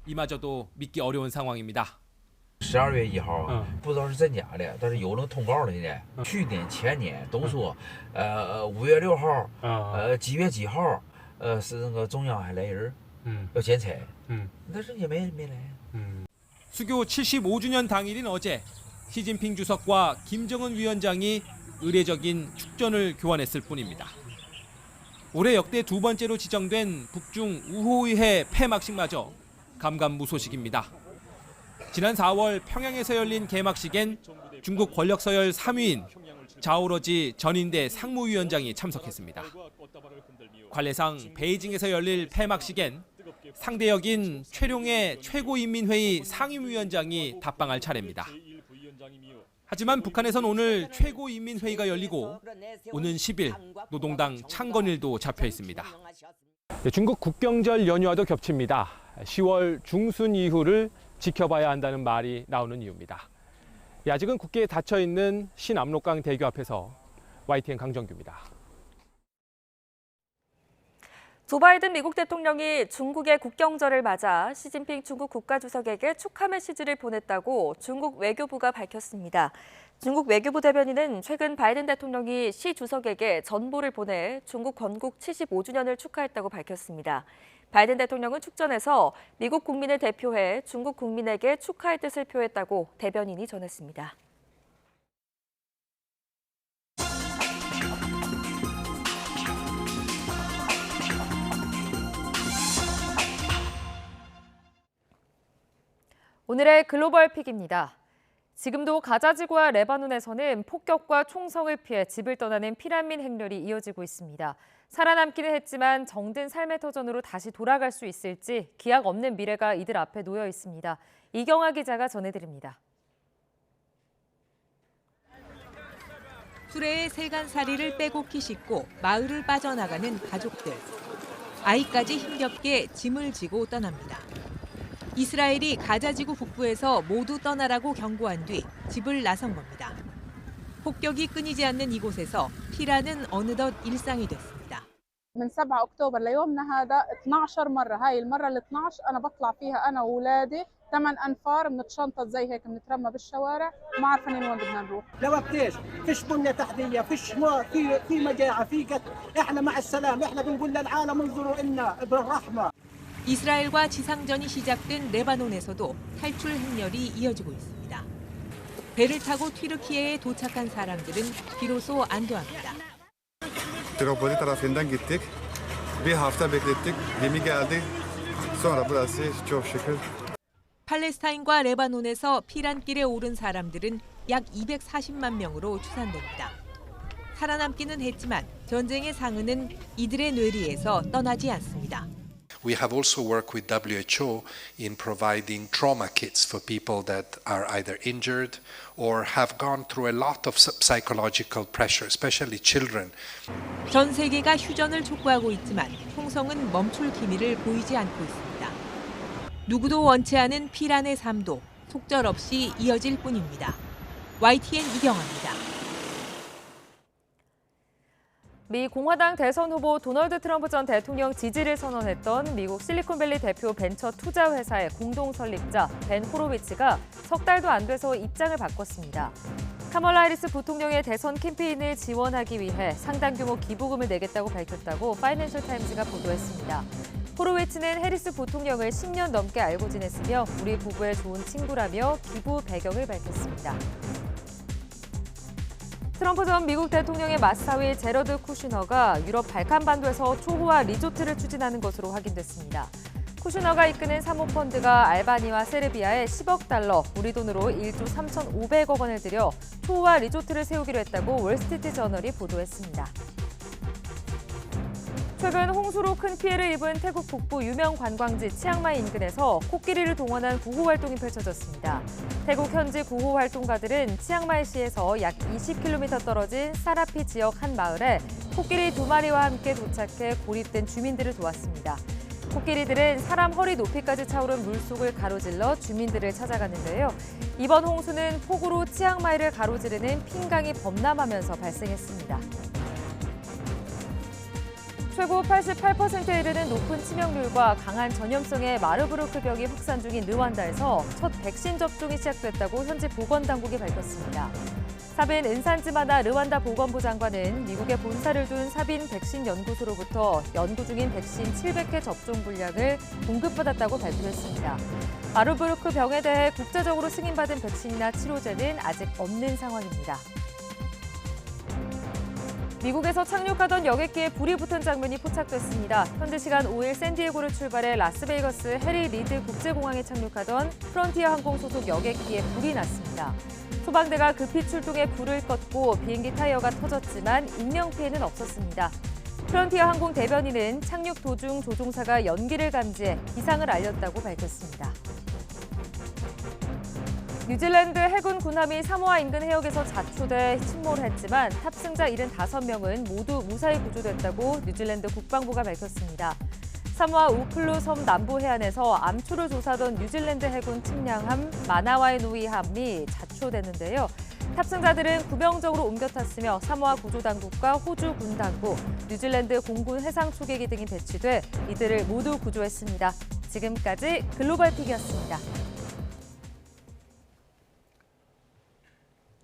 [SPEAKER 16] 이마저도 믿기 어려운 상황입니다.
[SPEAKER 15] 12月1号，不知道是真假的，但是有那通告的呢。去年、前年都说，5月6号，几月几号，是那个中央还来人，要剪彩，但是也没来。
[SPEAKER 16] 수교 75주년 당일인 어제 시진핑 주석과 김정은 위원장이 의례적인 축전을 교환했을 뿐입니다. 올해 역대 두 번째로 지정된 북중 우호의회 폐막식마저 감감무소식입니다. 지난 4월 평양에서 열린 개막식엔 중국 권력 서열 3위인 자오러지 전인대 상무위원장이 참석했습니다. 관례상 베이징에서 열릴 폐막식엔 상대역인 최룡해 최고인민회의 상임위원장이 답방할 차례입니다. 하지만 북한에선 오늘 최고인민회의가 열리고 오는 10일 노동당 창건일도 잡혀 있습니다.
[SPEAKER 14] 중국 국경절 연휴와도 겹칩니다. 10월 중순 이후를 지켜봐야 한다는 말이 나오는 이유입니다. 아직은 굳게 닫혀있는 신압록강 대교 앞에서 YTN 강정규입니다.
[SPEAKER 2] 조 바이든 미국 대통령이 중국의 국경절을 맞아 시진핑 중국 국가주석에게 축하 메시지를 보냈다고 중국 외교부가 밝혔습니다. 중국 외교부 대변인은 최근 바이든 대통령이 시 주석에게 전보를 보내 중국 건국 75주년을 축하했다고 밝혔습니다. 바이든 대통령은 축전에서 미국 국민을 대표해 중국 국민에게 축하의 뜻을 표했다고 대변인이 전했습니다. 오늘의 글로벌 픽입니다. 지금도 가자지구와 레바논에서는 폭격과 총성을 피해 집을 떠나는 피난민 행렬이 이어지고 있습니다. 살아남기는 했지만 정든 삶의 터전으로 다시 돌아갈 수 있을지 기약 없는 미래가 이들 앞에 놓여 있습니다. 이경아 기자가 전해드립니다.
[SPEAKER 17] 수레에 세간살이를 빼곡히 싣고 마을을 빠져나가는 가족들. 아이까지 힘겹게 짐을 지고 떠납니다. 이스라엘이 가자지구 북부에서 모두 떠나라고 경고한 뒤 집을 나선 겁니다. 폭격이 끊이지 않는 이곳에서 피라는 어느덧 일상이 됐습니다.
[SPEAKER 18] من 7 أكتوبر ليومنا هذا 12 مرة، هاي المرة ال 12 أنا بطلع فيها أنا وأولادي 8 أنفار بنتشنطط زي هيك بنترمى بالشوارع ما عارفين وين بدنا نروح.
[SPEAKER 19] لوقت ايش؟ فيش بنية تحتية، فيش نار، في مجاعة، في قتل، احنا مع السلام، احنا بنقول للعالم انظروا إلنا بالرحمة.
[SPEAKER 17] 이스라엘과 지상전이 시작된 레바논에서도 탈출 행렬이 이어지고 있습니다. 배를 타고 튀르키예에 도착한 사람들은 비로소 안도합니다.
[SPEAKER 20] Tripoli tarafından gittik. Bir hafta beklettik. Gemi geldi. Sonra burası çok şükür.
[SPEAKER 17] 팔레스타인과 레바논에서 피란길에 오른 사람들은 약 240만 명으로 추산됩니다. 살아남기는 했지만 전쟁의 상흔은 이들의 뇌리에서 떠나지 않습니다.
[SPEAKER 27] We have also worked with WHO in providing trauma kits for people that are either injured or have gone through a lot of psychological pressure, especially children.
[SPEAKER 17] 전 세계가 휴전을 촉구하고 있지만 총성은 멈출 기미를 보이지 않고 있습니다. 누구도 원치 않은 피란의 삶도 속절없이 이어질 뿐입니다. YTN 이경아입니다.
[SPEAKER 2] 미 공화당 대선 후보 도널드 트럼프 전 대통령 지지를 선언했던 미국 실리콘밸리 대표 벤처 투자 회사의 공동 설립자 벤 호로위츠가 석 달도 안 돼서 입장을 바꿨습니다. 카멀라 해리스 부통령의 대선 캠페인을 지원하기 위해 상당 규모 기부금을 내겠다고 밝혔다고 파이낸셜 타임즈가 보도했습니다. 호로위츠는 해리스 부통령을 10년 넘게 알고 지냈으며 우리 부부의 좋은 친구라며 기부 배경을 밝혔습니다. 트럼프 전 미국 대통령의 맞사위 제러드 쿠슈너가 유럽 발칸반도에서 초호화 리조트를 추진하는 것으로 확인됐습니다. 쿠슈너가 이끄는 사모펀드가 알바니와 세르비아에 10억 달러, 우리 돈으로 1조 3,500억 원을 들여 초호화 리조트를 세우기로 했다고 월스트리트 저널이 보도했습니다. 최근 홍수로 큰 피해를 입은 태국 북부 유명 관광지 치앙마이 인근에서 코끼리를 동원한 구호 활동이 펼쳐졌습니다. 태국 현지 구호 활동가들은 치앙마이시에서 약 20km 떨어진 사라피 지역 한 마을에 코끼리 2마리와 함께 도착해 고립된 주민들을 도왔습니다. 코끼리들은 사람 허리 높이까지 차오른 물속을 가로질러 주민들을 찾아갔는데요. 이번 홍수는 폭우로 치앙마이를 가로지르는 핑강이 범람하면서 발생했습니다. 최고 88%에 이르는 높은 치명률과 강한 전염성의 마르부르크 병이 확산 중인 르완다에서 첫 백신 접종이 시작됐다고 현지 보건당국이 밝혔습니다. 사빈 은산지마나 르완다 보건부 장관은 미국에 본사를 둔 사빈 백신 연구소로부터 연구 중인 백신 700회 접종 분량을 공급받았다고 발표했습니다. 마르부르크 병에 대해 국제적으로 승인받은 백신이나 치료제는 아직 없는 상황입니다. 미국에서 착륙하던 여객기에 불이 붙은 장면이 포착됐습니다. 현지 시간 5일 샌디에고를 출발해 라스베이거스 해리 리드 국제공항에 착륙하던 프론티어 항공 소속 여객기에 불이 났습니다. 소방대가 급히 출동해 불을 껐고 비행기 타이어가 터졌지만 인명피해는 없었습니다. 프론티어 항공 대변인은 착륙 도중 조종사가 연기를 감지해 이상을 알렸다고 밝혔습니다. 뉴질랜드 해군 군함이 사모아 인근 해역에서 자초돼 침몰을 했지만 탑승자 75명은 모두 무사히 구조됐다고 뉴질랜드 국방부가 밝혔습니다. 사모아 우클루 섬 남부 해안에서 암초를 조사하던 뉴질랜드 해군 측량함 마나와이누이함이 자초됐는데요. 탑승자들은 구명정으로 옮겨 탔으며 사모아 구조당국과 호주 군당국, 뉴질랜드 공군 해상 초계기 등이 배치돼 이들을 모두 구조했습니다. 지금까지 글로벌픽이었습니다.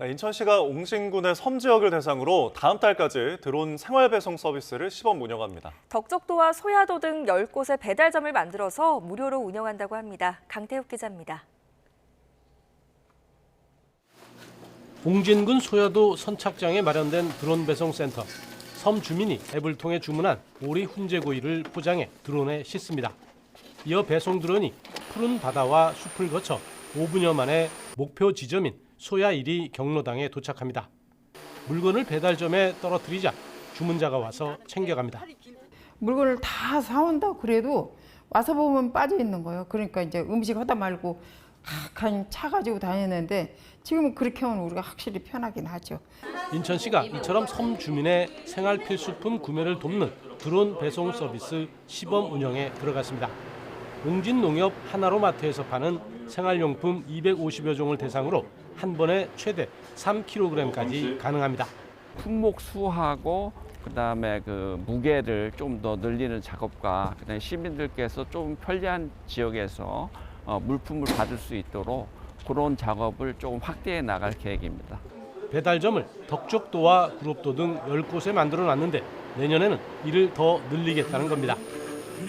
[SPEAKER 1] 인천시가 옹진군의 섬 지역을 대상으로 다음 달까지 드론 생활 배송 서비스를 시범 운영합니다.
[SPEAKER 2] 덕적도와 소야도 등 10곳의 배달점을 만들어서 무료로 운영한다고 합니다. 강태욱 기자입니다.
[SPEAKER 4] 옹진군 소야도 선착장에 마련된 드론 배송 센터. 섬 주민이 앱을 통해 주문한 오리 훈제고기를 포장해 드론에 싣습니다. 이어 배송 드론이 푸른 바다와 숲을 거쳐 5분여 만에 목표 지점인 소야 1위 경로당에 도착합니다. 물건을 배달점에 떨어뜨리자 주문자가 와서 챙겨갑니다.
[SPEAKER 5] 물건을 다 사온다 그래도 와서 보면 빠져 있는 거예요. 그러니까 이제 음식 하다 말고 그냥 차 가지고 다니는데 지금은 그렇게 하면 우리가 확실히 편하긴 하죠.
[SPEAKER 4] 인천시가 이처럼 섬 주민의 생활 필수품 구매를 돕는 드론 배송 서비스 시범 운영에 들어갔습니다. 옹진농협 하나로마트에서 파는 생활용품 250여 종을 대상으로 한 번에 최대 3kg까지 가능합니다.
[SPEAKER 6] 품목 수하고 그다음에 그 무게를 좀 더 늘리는 작업과 그다음에 시민들께서 좀 편리한 지역에서 물품을 받을 수 있도록 그런 작업을 조금 확대해 나갈 계획입니다.
[SPEAKER 4] 배달점을 덕적도와 구롭도 등 10곳에 만들어 놨는데 내년에는 이를 더 늘리겠다는 겁니다.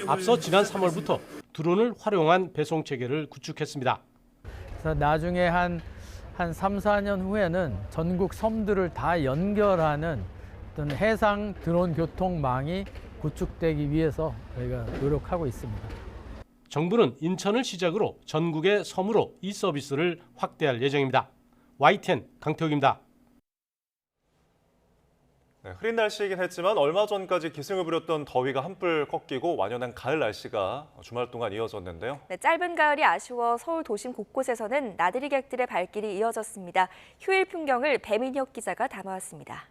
[SPEAKER 4] 앞서 지난 3월부터 드론을 활용한 배송 체계를 구축했습니다.
[SPEAKER 7] 그래서 나중에 한 3, 4년 후에는 전국 섬들을 다 연결하는 어떤 해상 드론 교통망이 구축되기 위해서 저희가 노력하고 있습니다.
[SPEAKER 4] 정부는 인천을 시작으로 전국의 섬으로 이 서비스를 확대할 예정입니다. YTN 강태욱입니다.
[SPEAKER 1] 흐린 날씨이긴 했지만 얼마 전까지 기승을 부렸던 더위가 한풀 꺾이고 완연한 가을 날씨가 주말 동안 이어졌는데요.
[SPEAKER 2] 짧은 가을이 아쉬워 서울 도심 곳곳에서는 나들이 객들의 발길이 이어졌습니다. 휴일 풍경을 배민혁 기자가 담아왔습니다.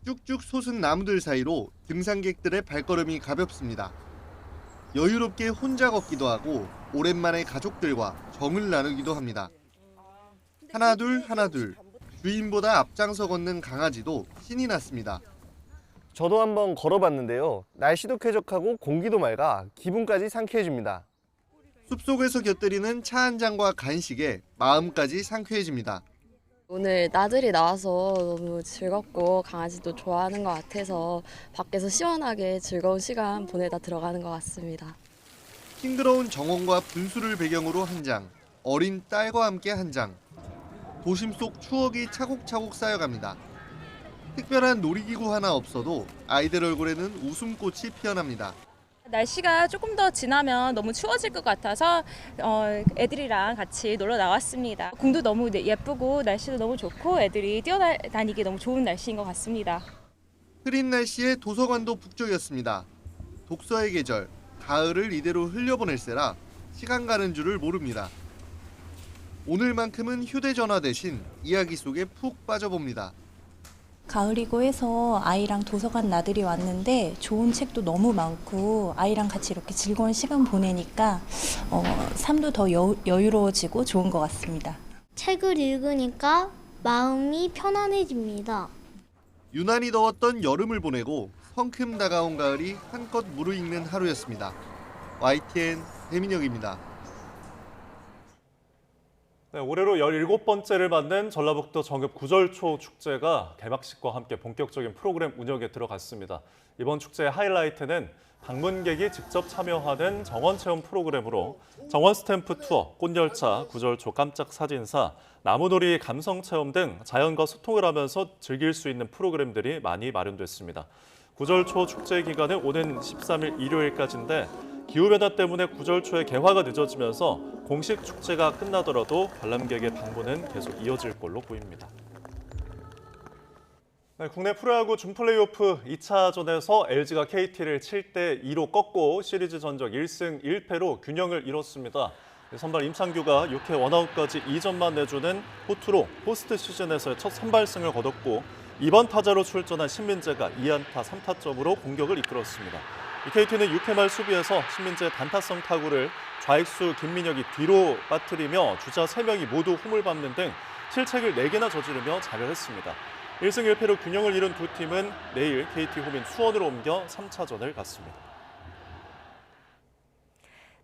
[SPEAKER 22] 쭉쭉 솟은 나무들 사이로 등산객들의 발걸음이 가볍습니다. 여유롭게 혼자 걷기도 하고 오랜만에 가족들과 정을 나누기도 합니다. 하나둘 주인보다 앞장서 걷는 강아지도 신이 났습니다.
[SPEAKER 23] 저도 한번 걸어봤는데요. 날씨도 쾌적하고 공기도 맑아 기분까지 상쾌해집니다.
[SPEAKER 22] 숲속에서 곁들이는 차 한 잔과 간식에 마음까지 상쾌해집니다.
[SPEAKER 24] 오늘 나들이 나와서 너무 즐겁고 강아지도 좋아하는 것 같아서 밖에서 시원하게 즐거운 시간 보내다 들어가는 것 같습니다.
[SPEAKER 22] 싱그러운 정원과 분수를 배경으로 한 장, 어린 딸과 함께 한 장. 도심 속 추억이 차곡차곡 쌓여갑니다. 특별한 놀이기구 하나 없어도 아이들 얼굴에는 웃음꽃이 피어납니다.
[SPEAKER 28] 날씨가 조금 더 지나면 너무 추워질 것 같아서 애들이랑 같이 놀러 나왔습니다. 공도 너무 예쁘고 날씨도 너무 좋고 애들이 뛰어다니기 너무 좋은 날씨인 것 같습니다.
[SPEAKER 22] 흐린 날씨에 도서관도 북적였습니다. 독서의 계절, 가을을 이대로 흘려보낼세라 시간 가는 줄을 모릅니다. 오늘만큼은 휴대전화 대신 이야기 속에 푹 빠져봅니다.
[SPEAKER 3] 가을이고 해서 아이랑 도서관 나들이 왔는데 좋은 책도 너무 많고 아이랑 같이 이렇게 즐거운 시간 보내니까 삶도 더 여유로워지고 좋은 것 같습니다.
[SPEAKER 13] 책을 읽으니까 마음이 편안해집니다.
[SPEAKER 22] 유난히 더웠던 여름을 보내고 성큼 다가온 가을이 한껏 무르익는 하루였습니다. YTN 배민혁입니다.
[SPEAKER 1] 네, 올해로 17번째를 맞는 전라북도 정읍 구절초 축제가 개막식과 함께 본격적인 프로그램 운영에 들어갔습니다. 이번 축제의 하이라이트는 방문객이 직접 참여하는 정원체험 프로그램으로 정원 스탬프 투어, 꽃열차, 구절초 깜짝 사진사, 나무놀이 감성체험 등 자연과 소통을 하면서 즐길 수 있는 프로그램들이 많이 마련됐습니다. 구절초 축제 기간은 오는 13일 일요일까지인데 기후변화 때문에 구절초의 개화가 늦어지면서 공식 축제가 끝나더라도 관람객의 방문은 계속 이어질 걸로 보입니다. 네, 국내 프로야구 준플레이오프 2차전에서 LG가 KT를 7대2로 꺾고 시리즈 전적 1승 1패로 균형을 이뤘습니다. 선발 임창규가 6회 원아웃까지 2점만 내주는 호투로 포스트 시즌에서의 첫 선발승을 거뒀고 이번 타자로 출전한 신민재가 2안타 3타점으로 공격을 이끌었습니다. KT는 6회 말 수비에서 신민재의 단타성 타구를 좌익수 김민혁이 뒤로 빠뜨리며 주자 3명이 모두 홈을 밟는 등 실책을 4개나 저지르며 자멸했습니다. 1승 1패로 균형을 이룬 두 팀은 내일 KT 홈인 수원으로 옮겨 3차전을 갖습니다.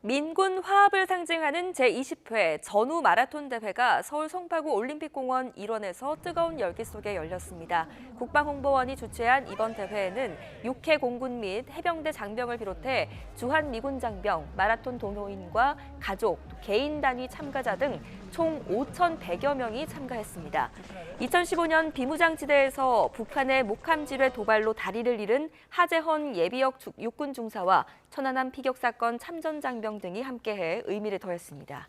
[SPEAKER 2] 민군 화합을 상징하는 제20회 전후 마라톤 대회가 서울 송파구 올림픽공원 일원에서 뜨거운 열기 속에 열렸습니다. 국방홍보원이 주최한 이번 대회에는 육해 공군 및 해병대 장병을 비롯해 주한미군 장병, 마라톤 동호인과 가족, 개인 단위 참가자 등 총 5,100여 명이 참가했습니다. 2015년 비무장지대에서 북한의 목함지뢰 도발로 다리를 잃은 하재헌 예비역 육군 중사와 천안함 피격 사건 참전 장병 등이 함께해 의미를 더했습니다.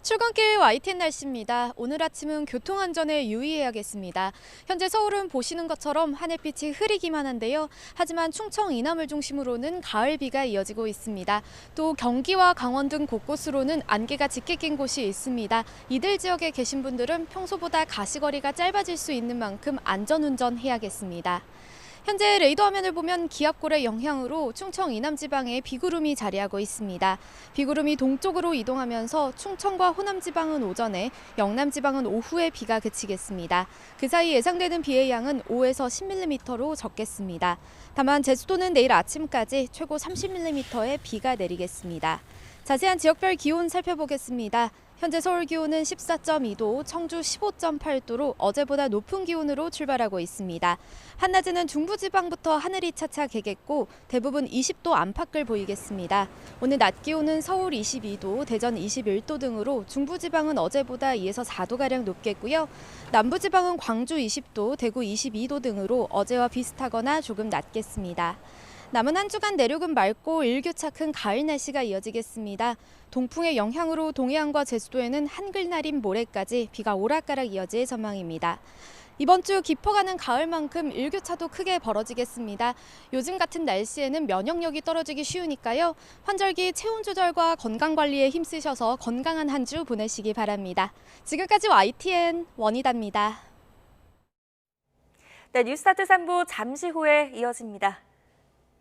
[SPEAKER 21] 출근길 YTN 날씨입니다. 오늘 아침은 교통안전에 유의해야겠습니다. 현재 서울은 보시는 것처럼 하늘빛이 흐리기만 한데요. 하지만 충청 이남을 중심으로는 가을비가 이어지고 있습니다. 또 경기와 강원 등 곳곳으로는 안개가 짙게 낀 곳이 있습니다. 이들 지역에 계신 분들은 평소보다 가시거리가 짧아질 수 있는 만큼 안전운전 해야겠습니다. 현재 레이더 화면을 보면 기압골의 영향으로 충청 이남 지방에 비구름이 자리하고 있습니다. 비구름이 동쪽으로 이동하면서 충청과 호남 지방은 오전에, 영남 지방은 오후에 비가 그치겠습니다. 그 사이 예상되는 비의 양은 5에서 10mm로 적겠습니다. 다만 제주도는 내일 아침까지 최고 30mm의 비가 내리겠습니다. 자세한 지역별 기온 살펴보겠습니다. 현재 서울 기온은 14.2도, 청주 15.8도로 어제보다 높은 기온으로 출발하고 있습니다. 한낮에는 중부지방부터 하늘이 차차 개겠고 대부분 20도 안팎을 보이겠습니다. 오늘 낮 기온은 서울 22도, 대전 21도 등으로 중부지방은 어제보다 2에서 4도가량 높겠고요. 남부지방은 광주 20도, 대구 22도 등으로 어제와 비슷하거나 조금 낮겠습니다. 남은 한 주간 내륙은 맑고 일교차 큰 가을 날씨가 이어지겠습니다. 동풍의 영향으로 동해안과 제주도에는 한글날인 모레까지 비가 오락가락 이어질 전망입니다. 이번 주 깊어가는 가을만큼 일교차도 크게 벌어지겠습니다. 요즘 같은 날씨에는 면역력이 떨어지기 쉬우니까요. 환절기 체온 조절과 건강관리에 힘쓰셔서 건강한 한 주 보내시기 바랍니다. 지금까지 YTN 원희다입니다.
[SPEAKER 2] 네, 뉴스타트 3부 잠시 후에 이어집니다.